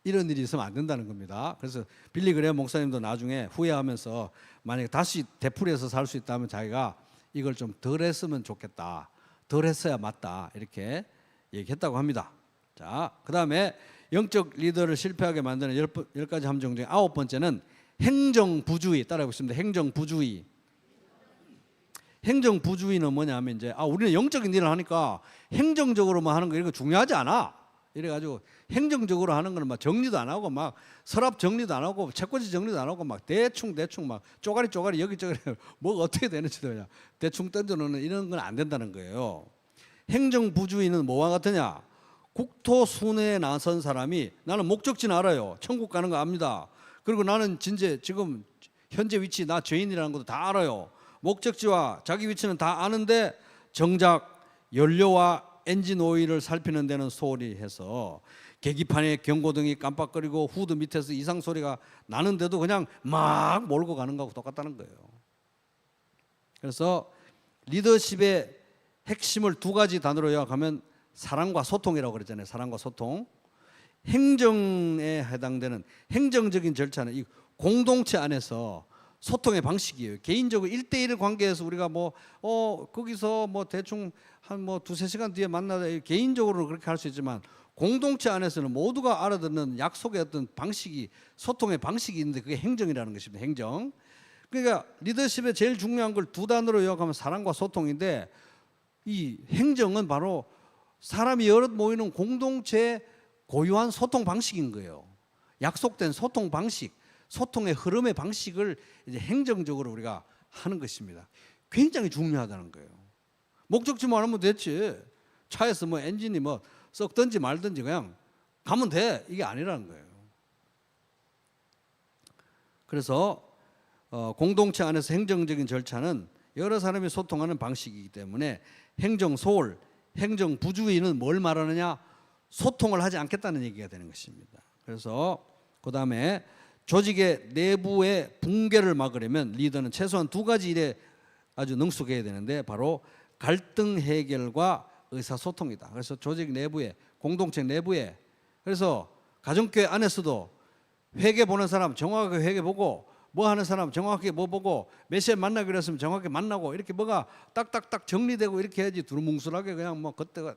이런 일이 있으면 안 된다는 겁니다. 그래서 빌리 그레엄 목사님도 나중에 후회하면서 만약에 다시 되풀이해서 살 수 있다면 자기가 이걸 좀 덜 했으면 좋겠다. 덜 했어야 맞다. 이렇게 얘기했다고 합니다. 자, 그 다음에 영적 리더를 실패하게 만드는 10가지 함정 중에 9번째는 행정부주의. 따라해보겠습니다. 행정부주의. 행정부주의는 뭐냐 하면 이제 우리는 영적인 일을 하니까 행정적으로만 하는 거 이런 거 중요하지 않아. 이래가지고 행정적으로 하는 거는 막 정리도 안 하고 막 서랍 정리도 안 하고 책꽂이 정리도 안 하고 막 대충 막 쪼가리 여기저기 뭐가 어떻게 되는지도 그냥 대충 던져놓는 이런 건 안 된다는 거예요. 행정부주의는 뭐와 같으냐? 국토 순회에 나선 사람이 나는 목적지는 알아요. 천국 가는 거 압니다. 그리고 나는 진짜 지금 현재 위치 나 죄인이라는 것도 다 알아요. 목적지와 자기 위치는 다 아는데 정작 연료와 엔진 오일을 살피는 데는 소홀히 해서 계기판에 경고등이 깜빡거리고 후드 밑에서 이상 소리가 나는데도 그냥 막 몰고 가는 거하고 똑같다는 거예요. 그래서 리더십의 핵심을 2가지 단어로 요약하면 사랑과 소통이라고 그랬잖아요. 사랑과 소통. 행정에 해당되는 행정적인 절차는 이 공동체 안에서 소통의 방식이에요. 개인적으로 1대1 관계에서 우리가 거기서 대충 한 2-3시간 뒤에 만나다 개인적으로 그렇게 할 수 있지만 공동체 안에서는 모두가 알아듣는 약속의 어떤 방식이 소통의 방식이 있는데 그게 행정이라는 것입니다. 행정. 그러니까 리더십의 제일 중요한 걸 2단어로 요약하면 사랑과 소통인데 이 행정은 바로 사람이 여럿 모이는 공동체의 고유한 소통 방식인 거예요. 약속된 소통 방식, 소통의 흐름의 방식을 이제 행정적으로 우리가 하는 것입니다. 굉장히 중요하다는 거예요. 목적지만 하면 됐지. 차에서 엔진이 썩든지 말든지 그냥 가면 돼. 이게 아니라는 거예요. 그래서 공동체 안에서 행정적인 절차는 여러 사람이 소통하는 방식이기 때문에 행정 소홀, 행정 부주의는 뭘 말하느냐? 소통을 하지 않겠다는 얘기가 되는 것입니다. 그래서 그 다음에 조직의 내부의 붕괴를 막으려면 리더는 최소한 2가지 일에 아주 능숙해야 되는데 바로 갈등 해결과 의사소통이다. 그래서 조직 내부에, 공동체 내부에, 그래서 가정교회 안에서도 회계 보는 사람 정확하게 회계 보고 뭐 하는 사람 정확하게 뭐 보고 몇 시에 만나기로 했으면 정확하게 만나고 이렇게 뭐가 딱딱딱 정리되고 이렇게 해야지 두루뭉술하게 그냥 그때가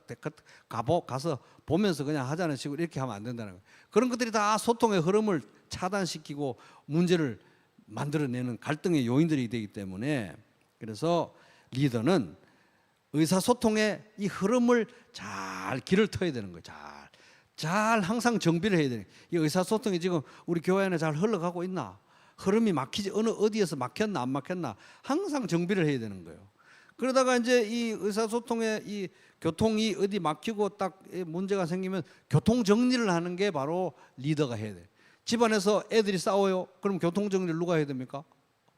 가서 보면서 그냥 하자는 식으로 이렇게 하면 안 된다는 거예요. 그런 것들이 다 소통의 흐름을 차단시키고 문제를 만들어내는 갈등의 요인들이 되기 때문에 그래서 리더는 의사소통의 이 흐름을 잘 길을 터야 되는 거예요. 잘 항상 정비를 해야 되는 거예요. 이 의사소통이 지금 우리 교회 안에 잘 흘러가고 있나? 흐름이 막히지 어디에서 막혔나 안 막혔나 항상 정비를 해야 되는 거예요. 그러다가 이제 이 의사소통의 이 교통이 어디 막히고 딱 문제가 생기면 교통 정리를 하는 게 바로 리더가 해야 돼요. 집안에서 애들이 싸워요. 그럼 교통 정리를 누가 해야 됩니까?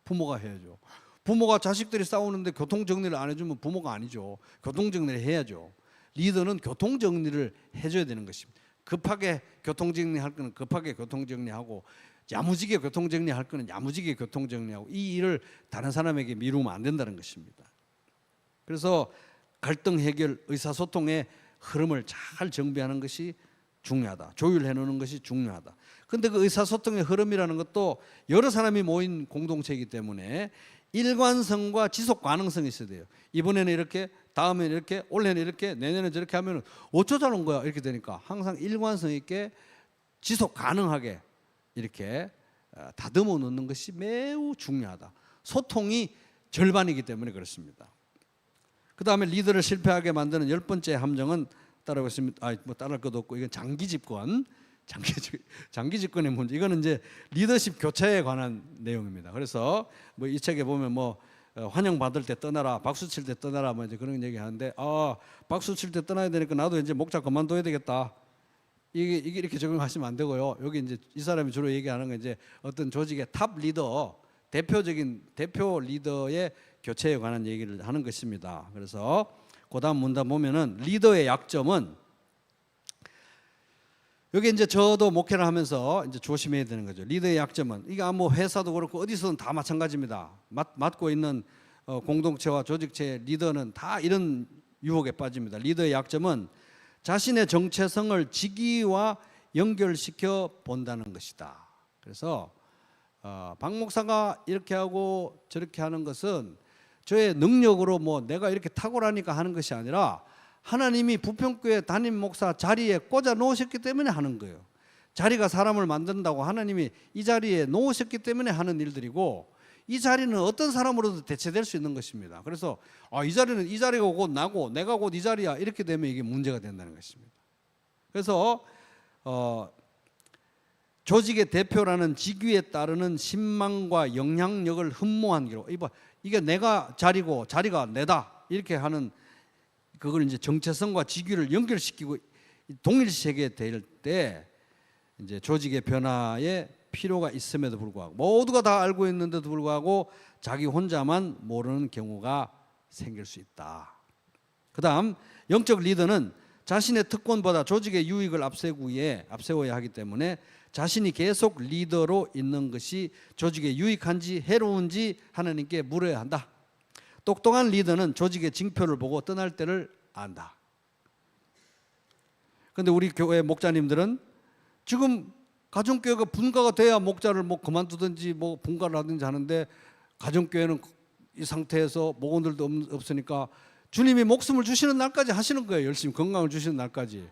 부모가 해야죠. 부모가 자식들이 싸우는데 교통 정리를 안 해주면 부모가 아니죠. 교통 정리를 해야죠. 리더는 교통 정리를 해줘야 되는 것입니다. 급하게 교통 정리할 거는 급하게 교통 정리하고 야무지게 교통 정리할 거는 야무지게 교통 정리하고 이 일을 다른 사람에게 미루면 안 된다는 것입니다. 그래서 갈등 해결, 의사소통의 흐름을 잘 정비하는 것이 중요하다. 조율해 놓는 것이 중요하다. 그런데 그 의사소통의 흐름이라는 것도 여러 사람이 모인 공동체이기 때문에 일관성과 지속 가능성이 있어야 돼요. 이번에는 이렇게, 다음에는 이렇게, 올해는 이렇게, 내년에 저렇게 하면 어쩌자는 거야 이렇게 되니까 항상 일관성 있게 지속 가능하게 이렇게 다듬어 놓는 것이 매우 중요하다. 소통이 절반이기 때문에 그렇습니다. 그 다음에 리더를 실패하게 만드는 10번째 함정은 따라하겠습니다. 따라할 것도 없고 이건 장기 집권의 문제. 이거는 이제 리더십 교체에 관한 내용입니다. 그래서 이 책에 보면 환영 받을 때 떠나라, 박수 칠 때 떠나라 이제 그런 얘기 하는데 박수 칠 때 떠나야 되니까 나도 이제 목자 그만둬야 되겠다. 이게 이렇게 적용하시면 안 되고요. 여기 이제 이 사람이 주로 얘기하는 건 이제 어떤 조직의 탑 리더, 대표 리더의 교체에 관한 얘기를 하는 것입니다. 그래서 그다음 문단 보면은 리더의 약점은 여기 이제 저도 목회를 하면서 이제 조심해야 되는 거죠. 리더의 약점은 이게 회사도 그렇고 어디서든 다 마찬가지입니다. 맡고 있는 공동체와 조직체의 리더는 다 이런 유혹에 빠집니다. 리더의 약점은 자신의 정체성을 직위와 연결시켜 본다는 것이다. 그래서 박 목사가 이렇게 하고 저렇게 하는 것은 저의 능력으로 뭐 내가 이렇게 탁월하니까 하는 것이 아니라 하나님이 부평교회 담임 목사 자리에 꽂아 놓으셨기 때문에 하는 거예요. 자리가 사람을 만든다고 하나님이 이 자리에 놓으셨기 때문에 하는 일들이고, 이 자리는 어떤 사람으로도 대체될 수 있는 것입니다. 그래서 이 자리는 이 자리가 곧 나고 내가 곧 이 자리야, 이렇게 되면 이게 문제가 된다는 것입니다. 그래서 조직의 대표라는 직위에 따르는 신망과 영향력을 흠모한 기로, 이게 내가 자리고 자리가 내다, 이렇게 하는 그걸 이제 정체성과 직위를 연결시키고 동일시하게 될 때 이제 조직의 변화에 필요가 있음에도 불구하고, 모두가 다 알고 있는데도 불구하고 자기 혼자만 모르는 경우가 생길 수 있다. 그 다음, 영적 리더는 자신의 특권보다 조직의 유익을 앞세워야 하기 때문에 자신이 계속 리더로 있는 것이 조직에 유익한지 해로운지 하나님께 물어야 한다. 똑똑한 리더는 조직의 징표를 보고 떠날 때를 안다. 그런데 우리 교회 목자님들은 지금 가정교회가 분가가 돼야 목자를 뭐 그만두든지 뭐 분가를 하든지 하는데, 가정교회는 이 상태에서 목원들도 없으니까 주님이 목숨을 주시는 날까지 하시는 거예요. 열심히 건강을 주시는 날까지.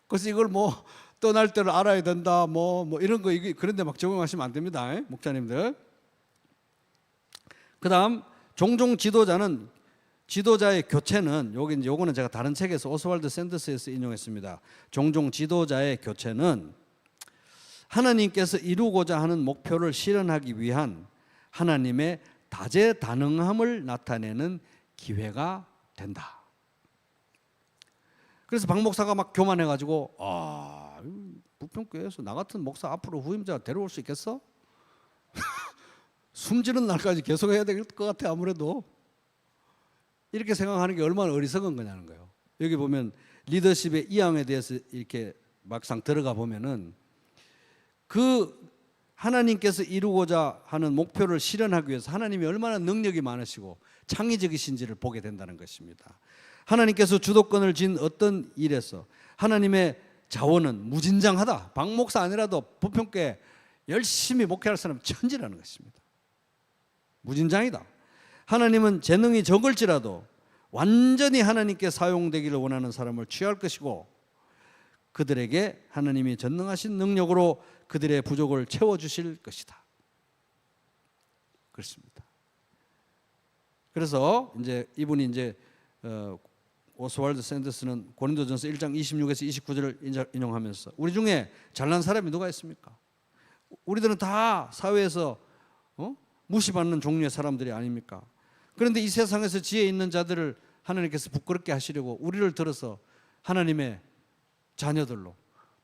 그래서 이걸 뭐 떠날 때를 알아야 된다 뭐 이런 거, 이게 그런데 막 적용하시면 안 됩니다, 목자님들. 그다음, 종종 지도자의 교체는, 요거는 제가 다른 책에서 오스왈드 샌더스에서 인용했습니다. 종종 지도자의 교체는 하나님께서 이루고자 하는 목표를 실현하기 위한 하나님의 다재다능함을 나타내는 기회가 된다. 그래서 박 목사가 막 교만해가지고 부평교회에서 나 같은 목사 앞으로 후임자 데려올 수 있겠어? 숨지는 날까지 계속해야 될 것 같아. 아무래도 이렇게 생각하는 게 얼마나 어리석은 거냐는 거예요. 여기 보면 리더십의 이항에 대해서 이렇게 막상 들어가 보면은 그 하나님께서 이루고자 하는 목표를 실현하기 위해서 하나님이 얼마나 능력이 많으시고 창의적이신지를 보게 된다는 것입니다. 하나님께서 주도권을 쥔 어떤 일에서 하나님의 자원은 무진장하다. 박 목사 아니라도 부평교회 열심히 목회할 사람 천지라는 것입니다. 무진장이다. 하나님은 재능이 적을지라도 완전히 하나님께 사용되기를 원하는 사람을 취할 것이고, 그들에게 하나님이 전능하신 능력으로 그들의 부족을 채워주실 것이다. 그렇습니다. 그래서 이제 이분이 이제 오스왈드 샌더스는 고린도전서 1장 26에서 29절을 인용하면서, 우리 중에 잘난 사람이 누가 있습니까? 우리들은 다 사회에서 무시받는 종류의 사람들이 아닙니까? 그런데 이 세상에서 지혜 있는 자들을 하나님께서 부끄럽게 하시려고 우리를 들어서 하나님의 자녀들로,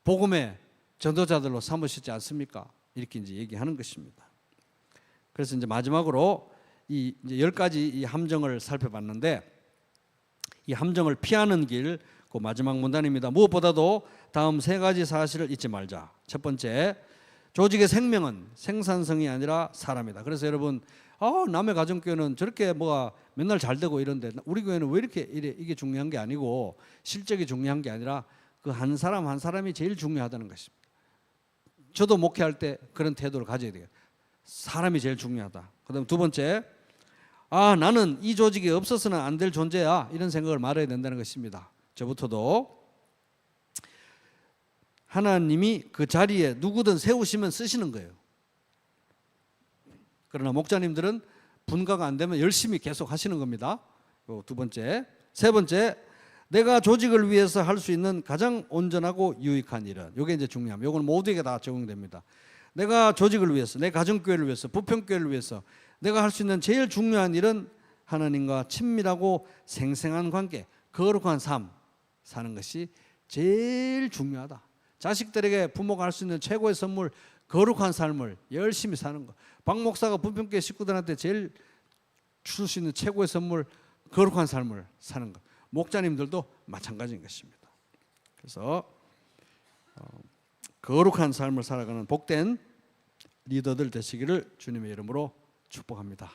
복음의 전도자들로 삼으시지 않습니까? 이렇게 이제 얘기하는 것입니다. 그래서 이제 마지막으로 이제 10가지 이 함정을 살펴봤는데, 이 함정을 피하는 길, 그 마지막 문단입니다. 무엇보다도 다음 3가지 사실을 잊지 말자. 첫 번째, 조직의 생명은 생산성이 아니라 사람이다. 그래서 여러분, 남의 가정교회는 저렇게 뭐가 맨날 잘 되고 이런데 우리 교회는 왜 이렇게 이래? 이게 중요한 게 아니고, 실적이 중요한 게 아니라 그 한 사람 한 사람이 제일 중요하다는 것입니다. 저도 목회할 때 그런 태도를 가져야 돼요. 사람이 제일 중요하다. 그다음 두 번째, 나는 이 조직이 없어서는 안 될 존재야, 이런 생각을 말해야 된다는 것입니다. 저부터도 하나님이 그 자리에 누구든 세우시면 쓰시는 거예요. 그러나 목자님들은 분가가 안 되면 열심히 계속 하시는 겁니다. 두 번째. 세 번째, 내가 조직을 위해서 할 수 있는 가장 온전하고 유익한 일은, 이게 이제 중요합니다. 이건 모두에게 다 적용됩니다. 내가 조직을 위해서, 내 가정교회를 위해서, 부평교회를 위해서 내가 할 수 있는 제일 중요한 일은 하나님과 친밀하고 생생한 관계, 거룩한 삶 사는 것이 제일 중요하다. 자식들에게 부모가 할 수 있는 최고의 선물, 거룩한 삶을 열심히 사는 것. 박 목사가 부평교회 식구들한테 제일 줄 수 있는 최고의 선물, 거룩한 삶을 사는 것. 목자님들도 마찬가지인 것입니다. 그래서 거룩한 삶을 살아가는 복된 리더들 되시기를 주님의 이름으로 축복합니다.